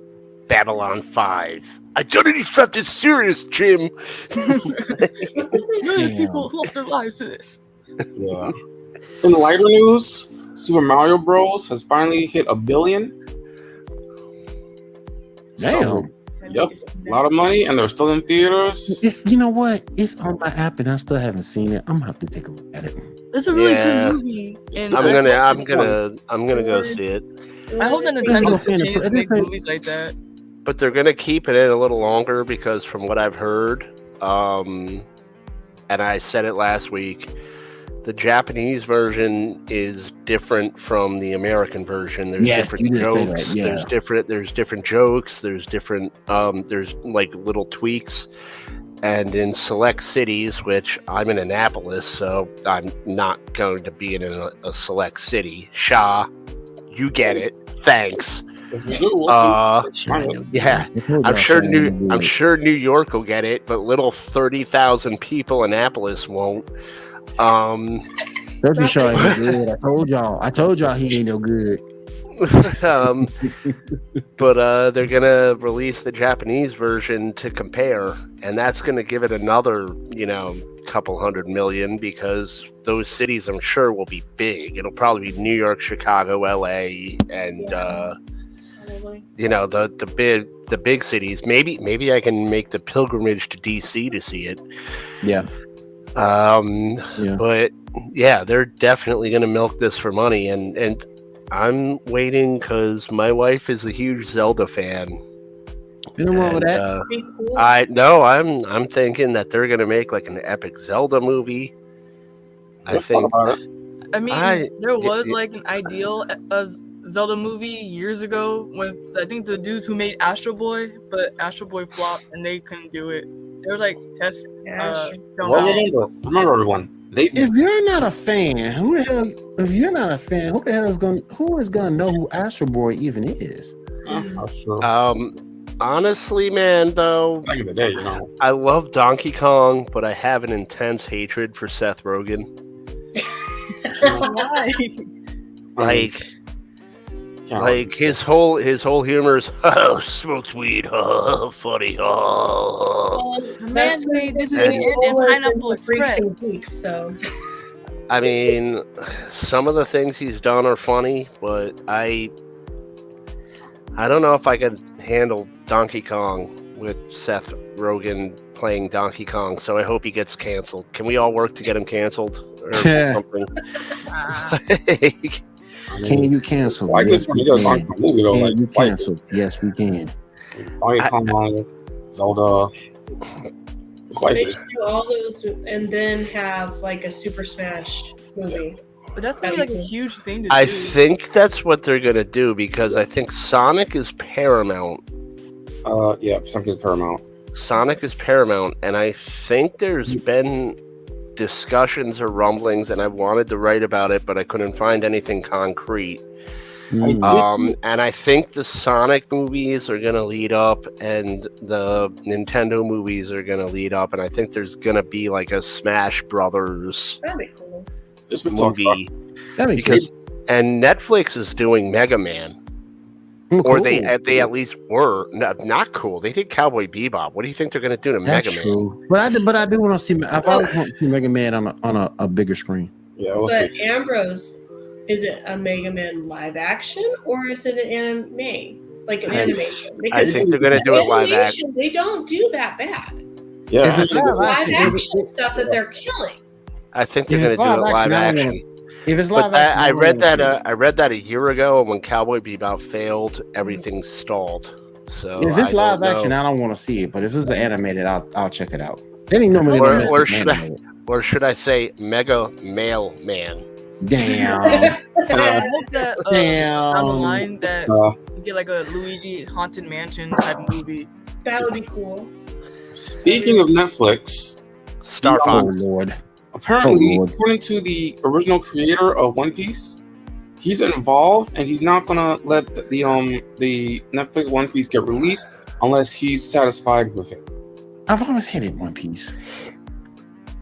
Babylon 5. Identity theft is serious, Jim. Million people lost their lives to this. Yeah. In lighter news, Super Mario Bros. Has finally hit 1 billion. Damn. Yep, a lot of money, and they're still in theaters. It's, you know what? It's on my app and I still haven't seen it. I'm gonna have to take a look at it. It's a really Yeah. good movie. And I'm gonna go see it. I hope that Nintendo continues to make movies like that. But they're gonna keep it in a little longer because from what I've heard, and I said it last week, the Japanese version is different from the American version. There's Yes, different you did say jokes. that, yeah. There's different jokes. There's different. There's like little tweaks. And in select cities, which I'm in Annapolis, so I'm not going to be in a select city. Shaw, you get it. Thanks. If we do, we'll see. Yeah, I'm sure New York will get it, but little 30,000 people Annapolis won't. Turkey show ain't no good. I told y'all he ain't no good. But they're gonna release the Japanese version to compare, and that's gonna give it another, couple 100 million, because those cities I'm sure will be big. It'll probably be New York, Chicago, LA, and the big cities. Maybe I can make the pilgrimage to DC to see it. Yeah. But yeah, they're definitely gonna milk this for money, and I'm waiting because my wife is a huge Zelda fan. Nothing wrong with that. I'm thinking that they're gonna make like an epic Zelda movie, I think. I mean, there was like an ideal Zelda movie years ago with I think the dudes who made Astro Boy, but Astro Boy flopped and they couldn't do it. There was like tests. Remember everyone. If you're not a fan, who the hell? If you're not a fan, who the hell is gonna know who Astro Boy even is? Honestly, man, though, back in the day, you know, I love Donkey Kong, but I have an intense hatred for Seth Rogen. Why? Like his whole humor is smoked weed, funny, Man made this and Pineapple Express. Weeks, so. I mean, some of the things he's done are funny, but I don't know if I could handle Donkey Kong with Seth Rogen playing Donkey Kong, so I hope he gets canceled. Can we all work to get him canceled or something? Can you cancel? Well, yes, we can. Movie, though, Can you cancel? Yes, we can. Donkey Kong, Zelda. They should do all those and then have like a Super Smash movie. But that's gonna be like a huge thing to do. I think that's what they're gonna do because I think Sonic is Paramount. Yeah, Sonic is Paramount. Sonic is Paramount, and I think there's been discussions or rumblings, and I wanted to write about it, but I couldn't find anything concrete. And I think the Sonic movies are going to lead up, and the Nintendo movies are going to lead up, and I think there's going to be like a Smash Brothers movie. And Netflix is doing Mega Man. Or they at least were not cool. They did Cowboy Bebop. What do you think they're going to do to Mega Man? But I do want to see. I've always wanted to see Mega Man on a bigger screen. Yeah, we'll but see. Ambrose, is it a Mega Man live action or is it an anime, like an animation? I think they're going to do it live action. They don't do that bad. Yeah, if it's live action stuff that they're killing. I think they're going to do it live action. If it's live action, I read that a year ago, and when Cowboy Bebop failed, everything stalled. So if it's live action, I don't want to see it. But if it's the animated, I'll check it out. They didn't normally or should I say Mega Male Man? Damn. I hope that down the line that you get like a Luigi Haunted Mansion type movie. That would be cool. Speaking of Netflix, Star Fox. Oh Lord. Apparently, according to the original creator of One Piece, he's involved, and he's not gonna let the Netflix One Piece get released unless he's satisfied with it. I've always hated One Piece.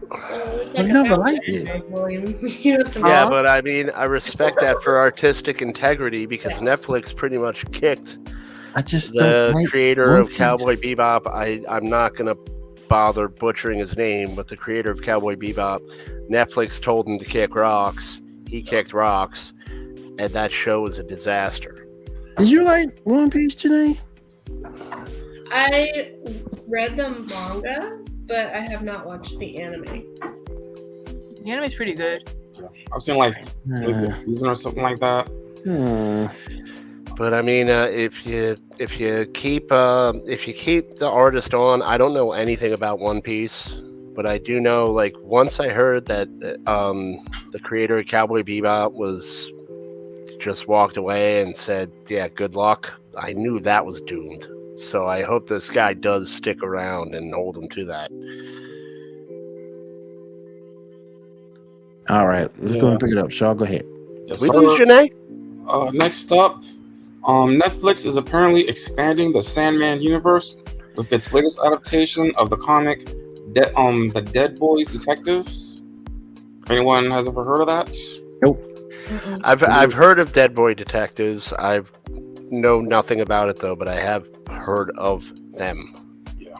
I've never liked it. Yeah, but I mean, I respect that for artistic integrity because Netflix pretty much kicked the creator of Cowboy Bebop. I'm not gonna bother butchering his name, but the creator of Cowboy Bebop, Netflix told him to kick rocks. He kicked rocks, and that show was a disaster. Did you like One Piece today? I read the manga, but I have not watched the anime. The anime's pretty good. I've seen like a season or something like that. But I mean, if you keep the artist on, I don't know anything about One Piece, but I do know, like, once I heard that the creator of Cowboy Bebop was just walked away and said, "Yeah, good luck," I knew that was doomed. So I hope this guy does stick around and hold him to that. All right, let's go and pick it up. Shaw, go ahead. Yes, we lose Janae? Next up, Netflix is apparently expanding the Sandman universe with its latest adaptation of the comic, the Dead Boys Detectives. Anyone has ever heard of that? Nope. I've heard of Dead Boy Detectives. I know nothing about it though, but I have heard of them. Yeah.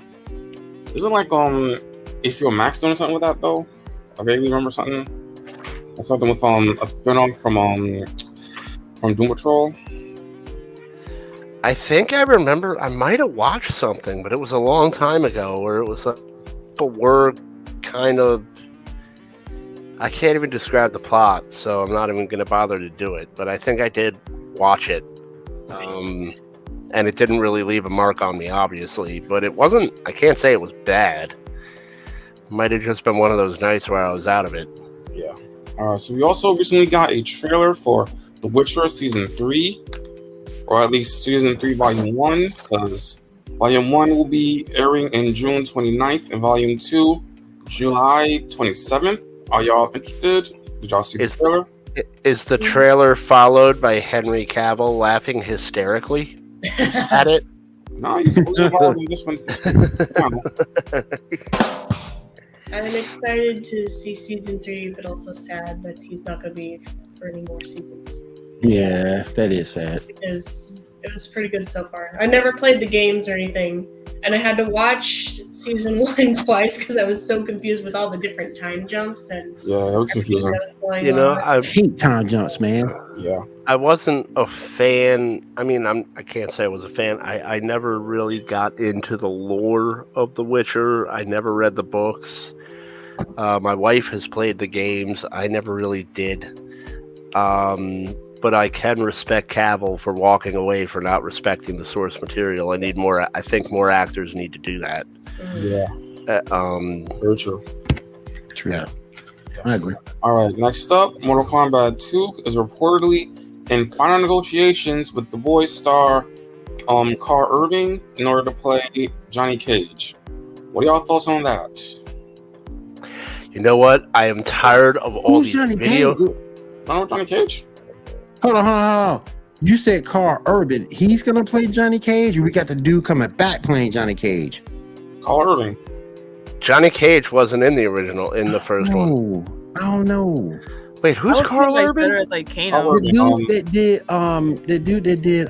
Isn't like HBO Max doing something with that though? I vaguely remember something. Something with a spin-off from Doom Patrol. I think I remember I might have watched something, but it was a long time ago where it was a word kind of, I can't even describe the plot, so I'm not even going to bother to do it, but I think I did watch it. And it didn't really leave a mark on me, obviously, but it wasn't, I can't say it was bad. It might have just been one of those nights where I was out of it. Yeah. So we also recently got a trailer for The Witcher Season 3, or at least Season 3 Volume 1, because Volume 1 will be airing in June 29th and Volume 2 July 27th. Are y'all interested? Did y'all see the trailer? Is the trailer followed by Henry Cavill laughing hysterically at it? No, he's fully involved in this one. I'm excited to see season 3, but also sad that he's not going to be for any more seasons. Yeah, that is sad. Because it was pretty good so far. I never played the games or anything, and I had to watch season 1 twice because I was so confused with all the different time jumps and Yeah, it was confusing. I hate time jumps, man. Yeah. I wasn't a fan. I mean, I can't say I was a fan. I never really got into the lore of The Witcher. I never read the books. My wife has played the games. I never really did. But I can respect Cavill for walking away for not respecting the source material. I think more actors need to do that. Yeah. Very true. True. Yeah. I agree. All right, next up, Mortal Kombat 2 is reportedly in final negotiations with The Boys star Carl Urban in order to play Johnny Cage. What are y'all thoughts on that? You know what? I am tired of all Who's these Johnny video. Cage? I know Johnny Cage. Hold on. You said Carl Urban. He's gonna play Johnny Cage, or we got the dude coming back playing Johnny Cage? Carl Urban. Johnny Cage wasn't in the first one. I don't know. Wait, who's Carl Urban? Better as like Kano. The dude that did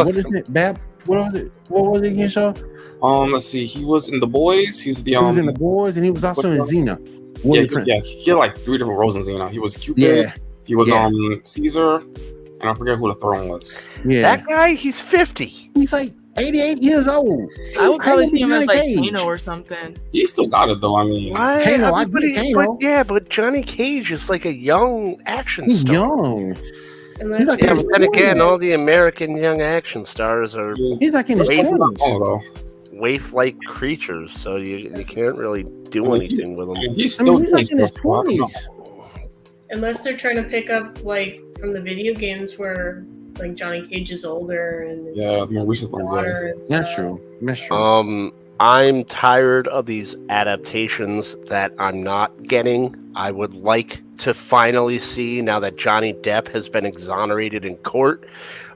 what is it? What was it again, Shaw? Let's see. He was in The Boys. He's the He was in The Boys, and he was also in Xena. He had like 3 different roles in Xena. He was Cupid. Yeah. He was Caesar, and I forget who the throne was. Yeah. That guy, he's 50. He's like 88 years old. I would probably see him as like Cage. Kano or something. He still got it though. I mean, Kano, I get Kano. But Johnny Cage is like a young action He's star. young. Unless like Yeah, but then again, all the American young action stars are He's like in his Wait, 20s. waif-like creatures, so you can't really do anything with them. he's still he's like in his stuff, so I don't know. 20s. Unless they're trying to pick up like from the video games where like Johnny Cage is older and Yeah, more recent ones. Yeah. daughter and That's stuff. true. That's true. I'm tired of these adaptations that I'm not getting. I would like to finally see, now that Johnny Depp has been exonerated in court,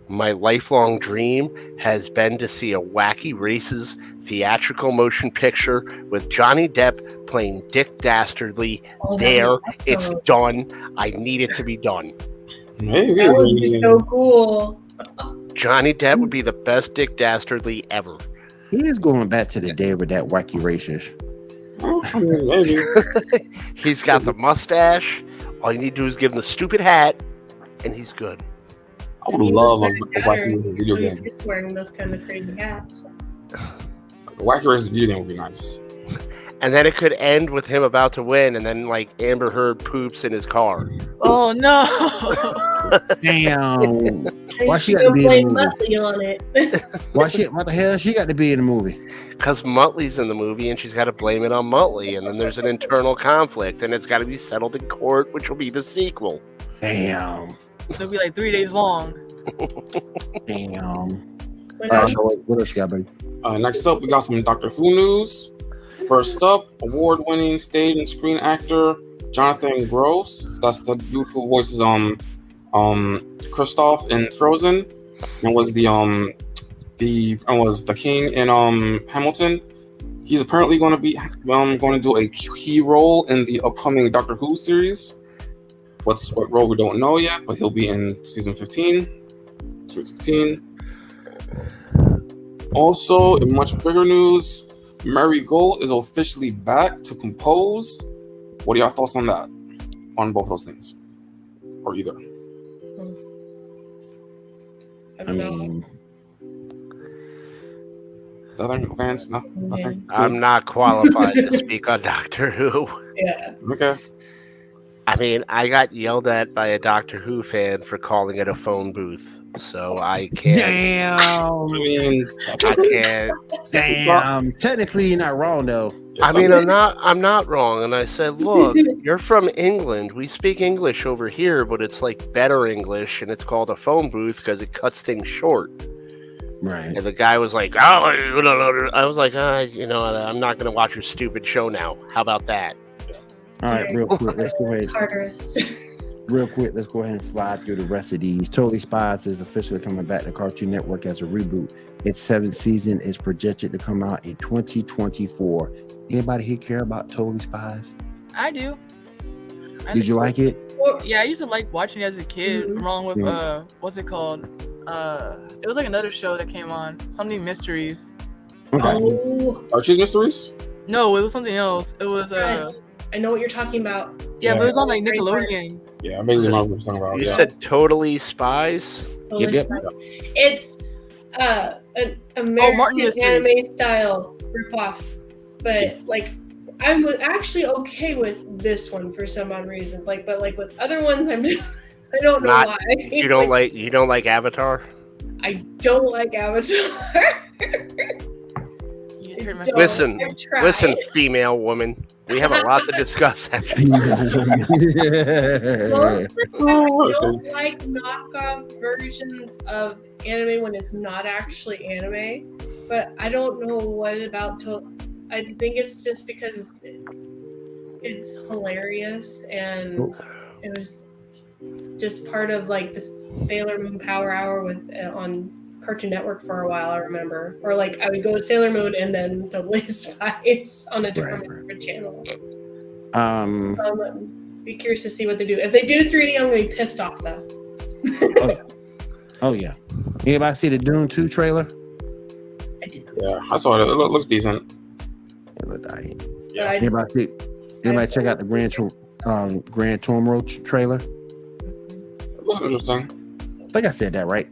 my lifelong dream has been to see a Wacky Races theatrical motion picture with Johnny Depp playing Dick Dastardly. Oh, There, that'd be it's awesome. done. I need it to be done. Maybe. That would be so cool. Johnny Depp would be the best Dick Dastardly ever. He is going back to the day with that wacky racist. I mean, maybe. He's got the mustache. All you need to do is give him the stupid hat, and he's good. I would love a Wacky video game. Just wearing those kind of crazy hats. The Wacky Races video game would be nice. And then it could end with him about to win, and then like Amber Heard poops in his car. Oh no! Damn. Why she You got to don't be blame in the movie? Muttley on it. What the hell she got to be in the movie? Because Muttley's in the movie, and she's got to blame it on Muttley, and then there's an internal conflict, and it's got to be settled in court, which will be the sequel. Damn. It'll be like 3 days long. Damn. When All I- right, so what else you got, buddy? Next up, we got some Doctor Who news. First up, award-winning stage and screen actor Jonathan Gross. That's the dude who voices Kristoff in Frozen, and was the king in Hamilton. He's apparently going to be going to do a key role in the upcoming Doctor Who series. What role we don't know yet, but he'll be in season 15. Also, in much bigger news, Mary Gold is officially back to compose. What are your thoughts on that? On both those things? Or either? I I don't know. mean, Nothing? Fans? No? Nothing? I'm not qualified to speak on Doctor Who. Yeah. Okay. I mean, I got yelled at by a Doctor Who fan for calling it a phone booth, so I can't. damn. I mean, I can't. Damn. Technically, you're not wrong, though. I mean, I'm not wrong. And I said, look, you're from England. We speak English over here, but it's like better English, and it's called a phone booth because it cuts things short. Right. And the guy was like, oh, I was like, I'm not going to watch your stupid show now. How about that? All right, real quick, let's go ahead. Tartarus. Real quick, let's go ahead and fly through the rest of these. Totally Spies is officially coming back to Cartoon Network as a reboot. Its 7th season is projected to come out in 2024. Anybody here care about Totally Spies? I do. Did you like it? Yeah, I used to like watching it as a kid, along with what's it called? It was like another show that came on, something Mysteries. Okay. Archie's Mysteries? No, it was something else. It was I know what you're talking about. yeah, but it was on like Nickelodeon. Yeah, I vaguely know what you're talking about. You said Totally Spies? Yep. It's an American Martin Mysteries. anime style ripoff, but like I'm actually okay with this one for some odd reason. But with other ones, I don't know why. You don't like Avatar? I don't like Avatar. Listen, female woman. We have a lot to discuss. Most of the time, I don't like knockoff versions of anime when it's not actually anime, but I don't know what about I think it's just because it's hilarious and it was just part of like the Sailor Moon Power Hour on Cartoon Network for a while, I remember. Or like I would go to Sailor Moon and then Totally Spies on a different channel. So I'm be curious to see what they do. If they do 3D, I'm gonna be pissed off though. Oh yeah. Anybody see the Dune 2 trailer? I did. Yeah, I saw it. It looks decent. It looked alright. Yeah. Anybody check out the Gran Turismo trailer? It looks interesting. I think I said that right.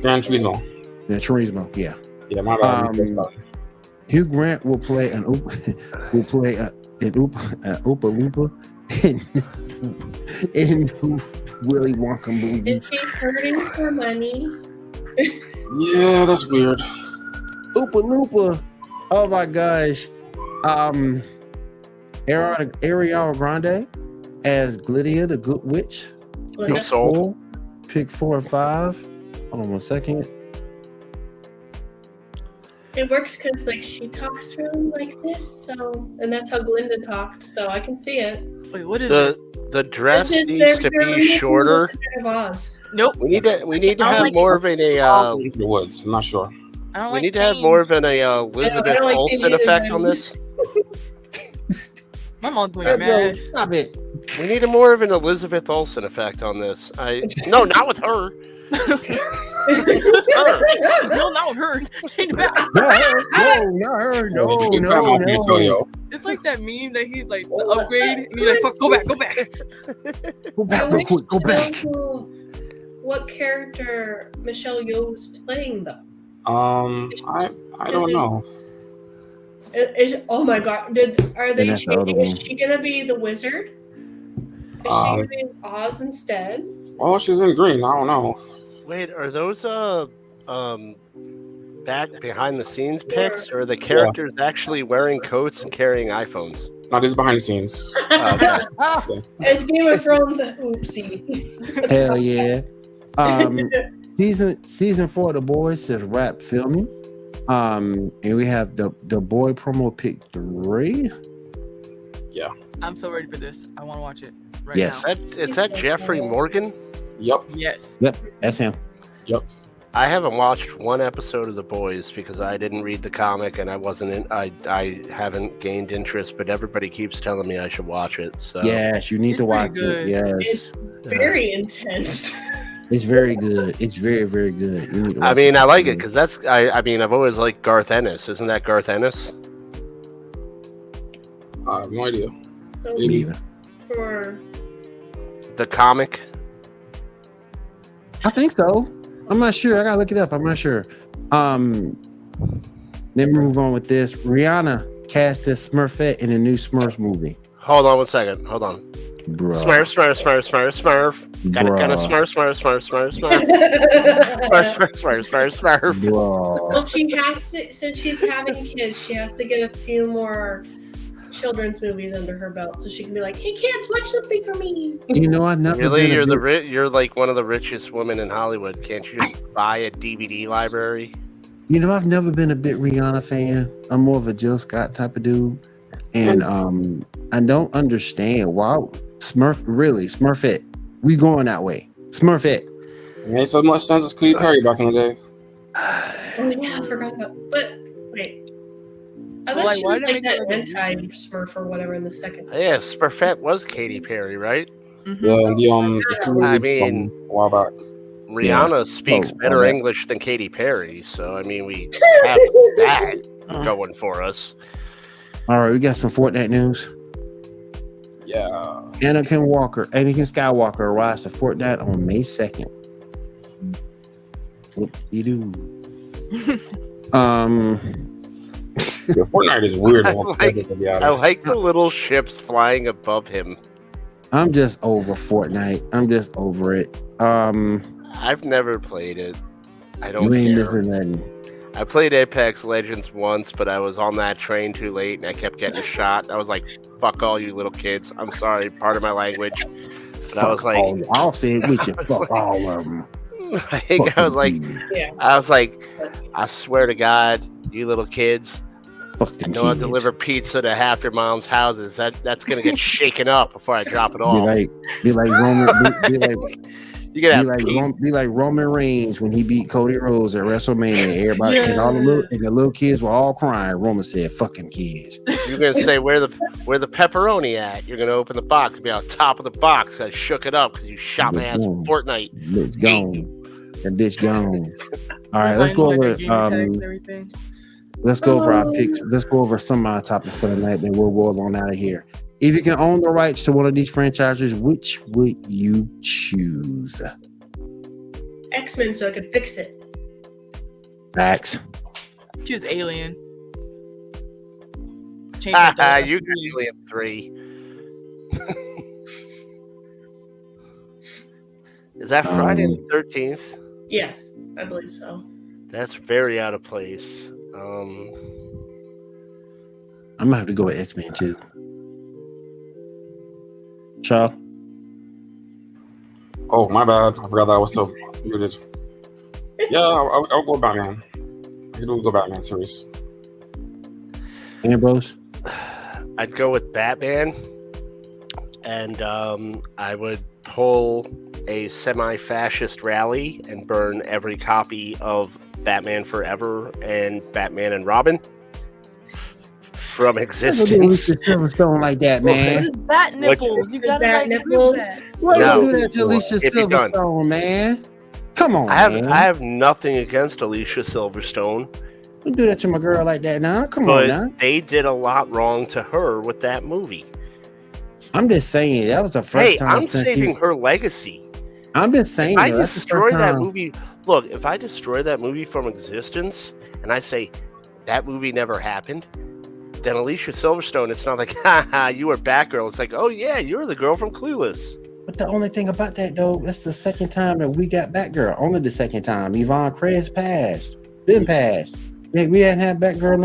Gran Turismo. Yeah, Turismo. Yeah. Yeah, my bad. Hugh Grant will play an Oompa Loompa in Willy Wonka movie. Is he hurting for money? Yeah, that's weird. Oompa Loompa. Oh my gosh. Ariana Grande as Glydia, the Good Witch. Pick 4 and 5. Hold on 1 second. It works because like she talks to him like this, and that's how Glinda talked, so I can see it. Wait, what is this? The dress needs to be shorter. Nope. We need to have more of an the woods. I'm not sure. We need to have more of an Elizabeth Olsen effect on this. My mom's going to get mad. Stop it. We need more of an Elizabeth Olsen effect on this. No, not with her. No, not her. No. It's like that meme that he's like the upgrade, and he's like, "Fuck, go back." Go back, real quick. Go back. What character Michelle Yeoh's playing though? I don't know. Oh my god! Are they changing? Is she gonna be the wizard? Is she gonna be Oz instead? Oh, she's in green. I don't know. Wait, are those back behind the scenes pics, or are the characters actually wearing coats and carrying iPhones? No, this is behind the scenes. Okay. It's Game of Thrones. Oopsie. Hell yeah. Season 4 of The Boys is wrap filming. And we have the boy promo pick 3. Yeah. I'm so ready for this. I want to watch it right Yes. now. Is that Jeffrey Morgan? Yep. Yes. Yep, that's him. Yep. I haven't watched one episode of The Boys because I didn't read the comic and I haven't gained interest, but everybody keeps telling me I should watch it. So Yes, you need to watch good. it. Yes. It's very intense. It's very good. It's very, very good. You need to watch I like it because I've always liked Garth Ennis. Isn't that Garth Ennis? I have no idea. Me either. For The comic? I think so. I'm not sure. I gotta look it up. I'm not sure. Then we move on with this. Rihanna cast as Smurfette in a new Smurfs movie. Hold on 1 second. Hold on. Bruh. Smurf. Gotta Bruh. smurf. Bruh. Well, she has to, since she's having kids, she has to get a few more children's movies under her belt so she can be like, hey kids, watch something for me. You know, I've never Really, been you're like one of the richest women in Hollywood. Can't you just buy a DVD library? You know, I've never been a big Rihanna fan. I'm more of a Jill Scott type of dude. And I don't understand why Smurfette. We going that way. Smurfette. It made so much sense as Katy Perry back in the day. Oh yeah, I forgot about. But wait, I thought Like, she why was did like they that make it like anti-Smurf or whatever in the second. Yeah, Smurfette was Katy Perry, right? Mhm. Yeah, and the I mean, a while back. Rihanna speaks better okay. English than Katy Perry, so I mean, we have that going for us. All right, we got some Fortnite news. Yeah. Anakin Skywalker arrives to Fortnite on May 2nd. Whoop-de-doo. Yeah, Fortnite is weird. I like the little ships flying above him. I'm just over Fortnite. I'm just over it. I've never played it. I don't You ain't care. missing nothing. I played Apex Legends once, but I was on that train too late, and I kept getting shot. I was like, "Fuck all you little kids." I'm sorry, part of my language. But I was like, I'll say it with you. Fuck all of them. I was like, I swear to God, you little kids, Fuck I them know I kids. deliver pizza to half your mom's houses. That's gonna get shaken up before I drop it off. Be like Roman. You gotta have Be like Roman Reigns when he beat Cody Rhodes at WrestleMania. Everybody and all the little kids were all crying. Roman said, "Fucking kids." You're gonna say where the pepperoni at? You're gonna open the box and be on top of the box. I shook it up because you shot my ass in Fortnite. Bitch gone. That bitch gone. All right, let's go over. Let's go over our picks. Let's go over some of our topics for the night, and we'll roll on out of here. If you can own the rights to one of these franchises, which would you choose? X-Men, so I could fix it. Facts. Choose Alien. Change it to You got Alien 3. Is that Friday the 13th? Yes, I believe so. That's very out of place. I'm gonna have to go with X-Men too. Shaw? Oh, my bad. I forgot that I was so muted. Yeah, I'll go Batman. I can go Batman series. Ambrose? I'd go with Batman, and I would pull a semi-fascist rally and burn every copy of Batman Forever and Batman and Robin from existence. Silverstone like that, man. It's bat nipples. You gotta Bat like nipples? that. Why No. you do that to Alicia If you're done. Silverstone, man? Come on, I man. have nothing against Alicia Silverstone, Don't do that to my girl like that now. Come on now. but they did a lot wrong to her with that movie. I'm just saying that was the first time. I'm saving her legacy. I'm just saying. If I that's the destroy first that time. movie, look, if I destroy that movie from existence and I say that movie never happened, then Alicia Silverstone, it's not like, haha, you were Batgirl. It's like, oh yeah, you're the girl from Clueless. But the only thing about that, though, that's the second time that we got Batgirl. Only the second time. Yvonne Craig's passed. Been passed. Yeah, we hadn't had Batgirl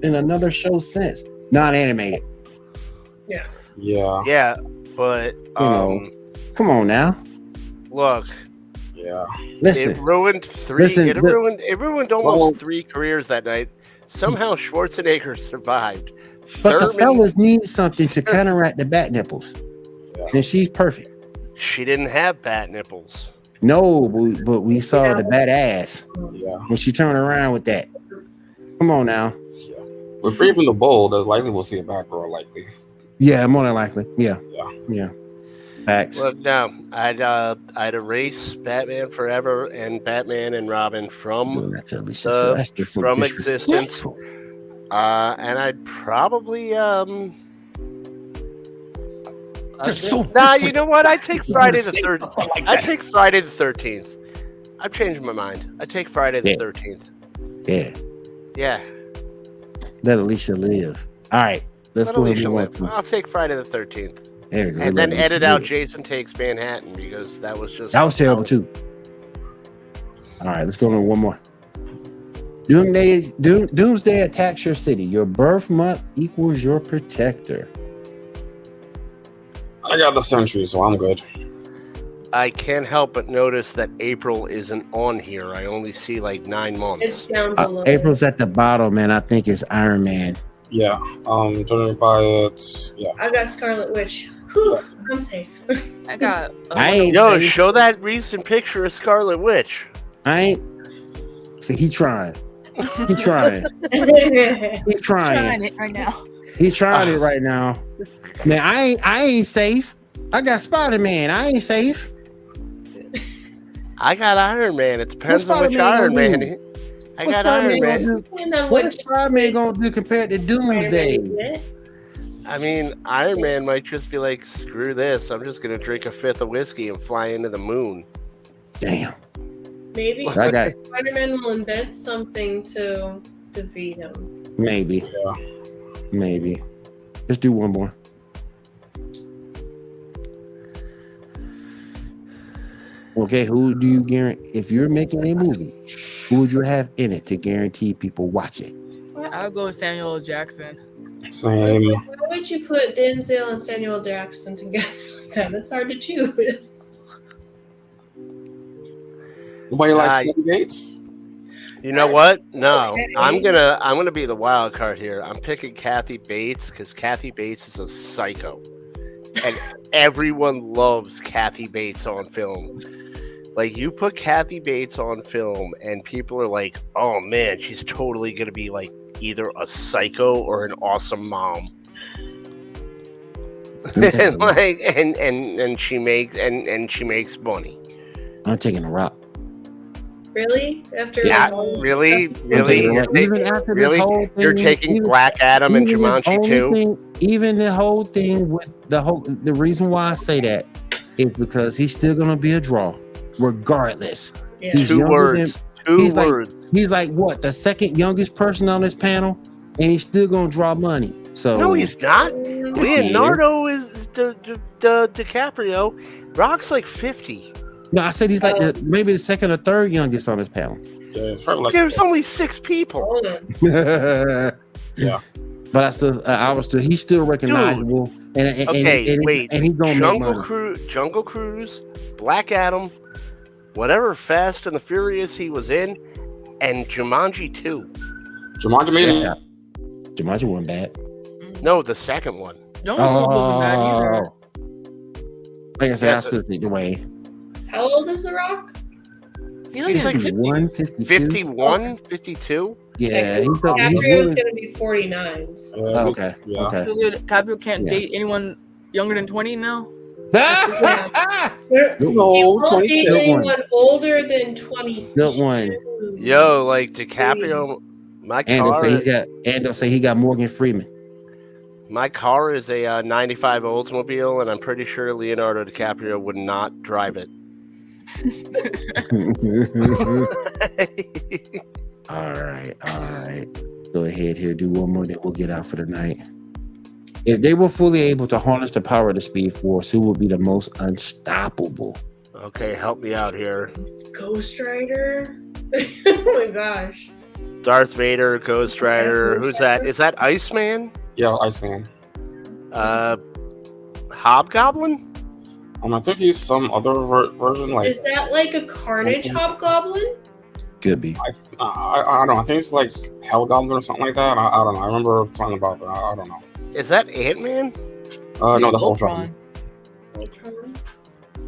in another show since. Non-animated. Yeah. Yeah. Yeah, but Come on now. look, Yeah. Listen. it ruined three. Listen, it ruined almost 3 careers that night. Somehow Schwarzenegger survived. But the Thurman- fellas need something to counteract the bat nipples. Yeah. And she's perfect. She didn't have bat nipples. No, but we saw the bat ass Yeah. when she turned around with that. Come on now. With Brave and the Bold, there's likely we'll see a Batgirl likely. Yeah, more than likely. Yeah. Yeah. Yeah. Facts. Look, no, I'd erase Batman Forever and Batman and Robin from That's at least that's just so from disrespectful. existence. And I'd probably Just so you know what? I'd take Friday the 13th. I'd take Friday the 13th. I've changed my mind. I'd take Friday the 13th. Yeah. Yeah. Let Alicia live. All right. Let's Let go ahead Alicia and live. I'll take Friday the 13th. And then edit out Jason Takes Manhattan because that was terrible too. All right, let's go on one more. Doomsday attacks your city. Your birth month equals your protector. I got the Sentry, so I'm good. I can't help but notice that April isn't on here. I only see like 9 months. It's down below. April's at the bottom, man. I think it's Iron Man. Yeah. Judging by it, yeah. I got Scarlet Witch. Whew, I'm safe. I got. safe. Show that recent picture of Scarlet Witch. I ain't. See, he trying. He trying. He's trying it right now. He's trying it right now. Man, I ain't safe. I got Spider-Man. I ain't safe. I got Iron Man. It depends on which Iron Man. I got Iron Man. What is Spider-Man gonna do compared to Doomsday? I mean, Iron Man might just be like, screw this. I'm just gonna drink a 5th of whiskey and fly into the moon. Damn. Maybe Okay. Spider-Man will invent something to defeat him. Maybe. Yeah. Maybe. Let's do one more. Okay, who do you guarantee? If you're making a movie, who would you have in it to guarantee people watch it? I'll go with Samuel L. Jackson. Same. Why would you put Denzel and Samuel Jackson together like that? It's hard to choose. Nobody likes Kathy Bates? You know what? No, Okay. I'm gonna be the wild card here. I'm picking Kathy Bates because Kathy Bates is a psycho, and everyone loves Kathy Bates on film. Like, you put Kathy Bates on film, and people are like, "Oh man, she's totally gonna be like either a psycho or an awesome mom." and like, and she makes money. I'm taking a rock. Really? After Really? Even after this whole thing, You're taking Black Adam and Jumanji too? Even the whole thing with the reason why I say that is because he's still gonna be a draw, regardless. Yeah. He's Two younger words. he's Words. He's like what, the second youngest person on this panel, and he's still gonna draw money. So No, he's not. Mm, Leonardo is the DiCaprio. Rock's like 50. No, I said he's like maybe the second or third youngest on this panel. Yeah, it's probably like There's only 6 people. hold on. Yeah. But he's still recognizable. And Wait. and he's gonna make money. Jungle Cruise, Black Adam, whatever Fast and the Furious he was in, and Jumanji 2. Jumanji made it. Jumanji wasn't bad. No, the second one. Don't wasn't bad either. Like I said, I still think Dwayne. How old is The Rock? He's like 51, 52. 51, 52. Yeah, he's DiCaprio's really... gonna be 49. So. okay. Yeah. Okay. So DiCaprio can't date anyone younger than 20 now? He Good won't date Good one. anyone older than 20. Good one. Yo, like DiCaprio, my car. Ando say he got Morgan Freeman. My car is a 95 Oldsmobile, and I'm pretty sure Leonardo DiCaprio would not drive it. All right. Go ahead here. Do one more, then we'll get out for the night. If they were fully able to harness the power of the Speed Force, who would be the most unstoppable? Okay, help me out here. Ghost Rider? Oh my gosh. Darth Vader, Ghost Rider. Who's that? Is that Iceman? Yeah, Iceman. Hobgoblin? I think he's some other version. Like, Is that like a Carnage Hobgoblin? Could be. I don't know. I think it's like Hellgoblin or something like that. I don't know. I remember something about that. I don't know. Is that Ant-Man? No, that's Ultron.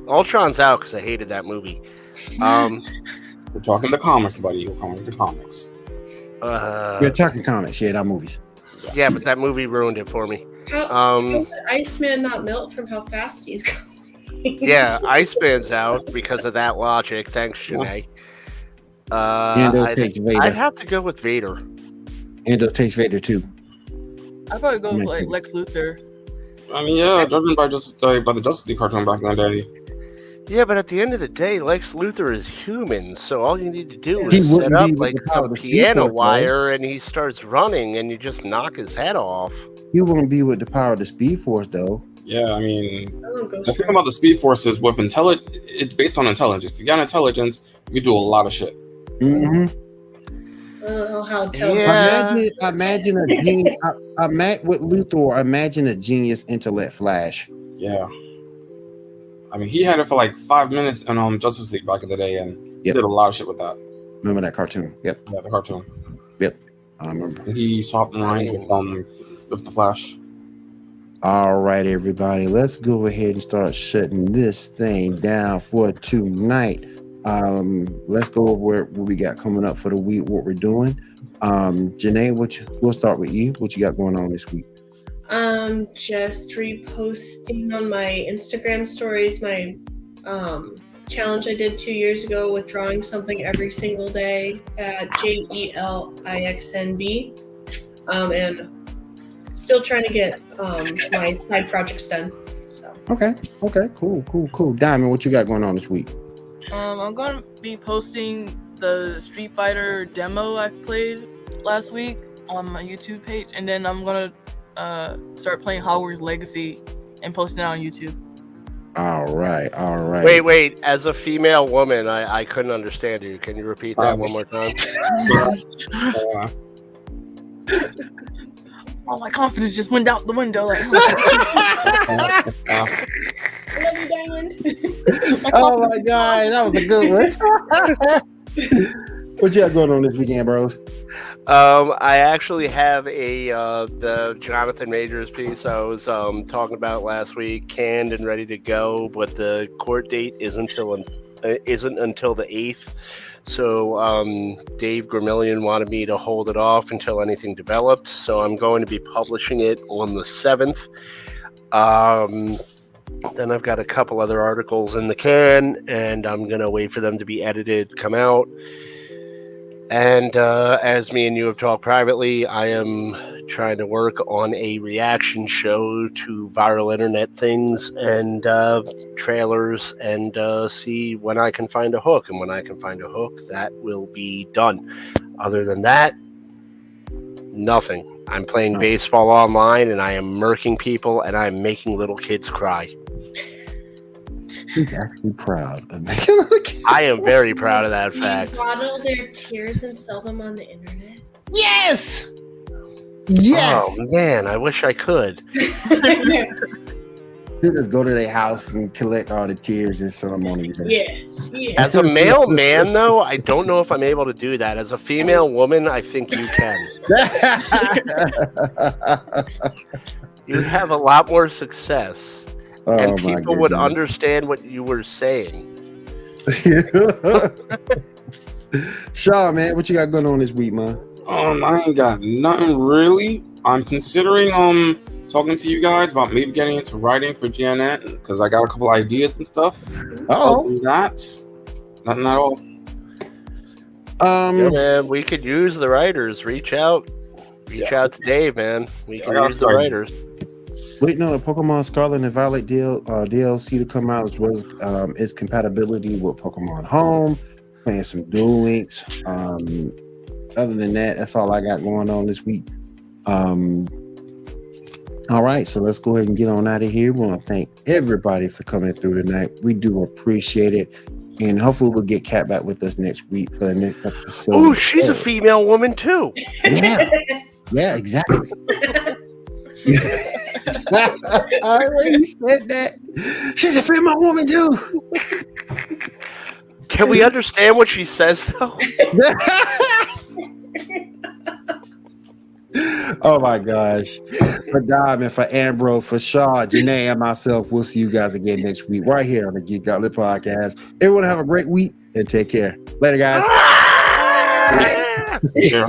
Ultron's out because I hated that movie. We're talking the comics, buddy. We're talking the comics. We're talking comics, not movies. Yeah, but that movie ruined it for me. How did Iceman not melt from how fast he's going? Yeah, Iceman's out because of that logic. Thanks, Janae. I'd have to go with Vader. Ando takes Vader too. I'd probably go with like Lex Luthor. I mean, yeah, judging by the Justice League cartoon back in the day. Yeah, but at the end of the day, Lex Luthor is human, so all you need to do is set up like a piano wire, and he starts running, and you just knock his head off. He won't be with the power of the Speed Force, though. Yeah, I mean, Ghost the thing Rider. about the Speed Force is with it's based on intelligence. If you got intelligence, you do a lot of shit. Mm-hmm. I don't know how intelligent. Yeah. Imagine a genius. With Luthor, imagine a genius intellect Flash. Yeah. I mean, he had it for like 5 minutes in Justice League back in the day, and he did a lot of shit with that. Remember that cartoon? Yep. Yeah, the cartoon. Yep. I remember. He swapped lines with the Flash. All right, everybody. Let's go ahead and start shutting this thing down for tonight. Let's go over what we got coming up for the week, what we're doing. Janae, we'll start with you. What you got going on this week? Just reposting on my Instagram stories my challenge I did 2 years ago with drawing something every single day at JELIXNB, and still trying to get my side projects done. So Okay, cool. Diamond, what you got going on this week? I'm gonna be posting the Street Fighter demo I played last week on my YouTube page, and then I'm gonna start playing Hogwarts Legacy and posting it on YouTube. All right. Wait. As a female woman, I couldn't understand you. Can you repeat that one more time? Oh, my confidence just went out the window. Like, I love you, Diamond. Oh my God, that was a good one. What you got going on this weekend, bros? I actually have the Jonathan Majors piece I was talking about last week, canned and ready to go, but the court date isn't until the 8th. So Dave Gramillion wanted me to hold it off until anything developed. So I'm going to be publishing it on the 7th. Then I've got a couple other articles in the can, and I'm going to wait for them to be edited, come out. And as me and you have talked privately, I am trying to work on a reaction show to viral internet things and trailers, and see when I can find a hook. And when I can find a hook, that will be done. Other than that, nothing. I'm playing baseball online, and I am murking people, and I'm making little kids cry. He's actually proud of making little kids. I am very proud of that fact. Bottle their tears and sell them on the internet. Yes. Oh man, I wish I could. You just go to their house and collect all the tears and sell them on the internet. Yes. As a male man, though, I don't know if I'm able to do that. As a female woman, I think you can. You'd have a lot more success. And people would understand what you were saying. Shaw, man, what you got going on this week, man? I ain't got nothing really. I'm considering talking to you guys about maybe getting into writing for GNN because I got a couple ideas and stuff. Oh, Other than that, nothing at all. Yeah, man, we could use the writers. Reach out to Dave, man. We can use the writers. Waiting on the Pokemon Scarlet and Violet DLC to come out, as well as its compatibility with Pokemon Home, playing some Duel Links. Other than that, that's all I got going on this week. All right, so let's go ahead and get on out of here. We want to thank everybody for coming through tonight. We do appreciate it. And hopefully we'll get Kat back with us next week for the next episode. Oh, she's a female woman too. Yeah, exactly. I already said that. She's a female woman too. Can we understand what she says though? Oh my gosh. For Diamond, for Ambrose, for Shaw, Janae, and myself, we'll see you guys again next week right here on the Geek Gauntlet Podcast. Everyone have a great week and take care. Later, guys. Yeah.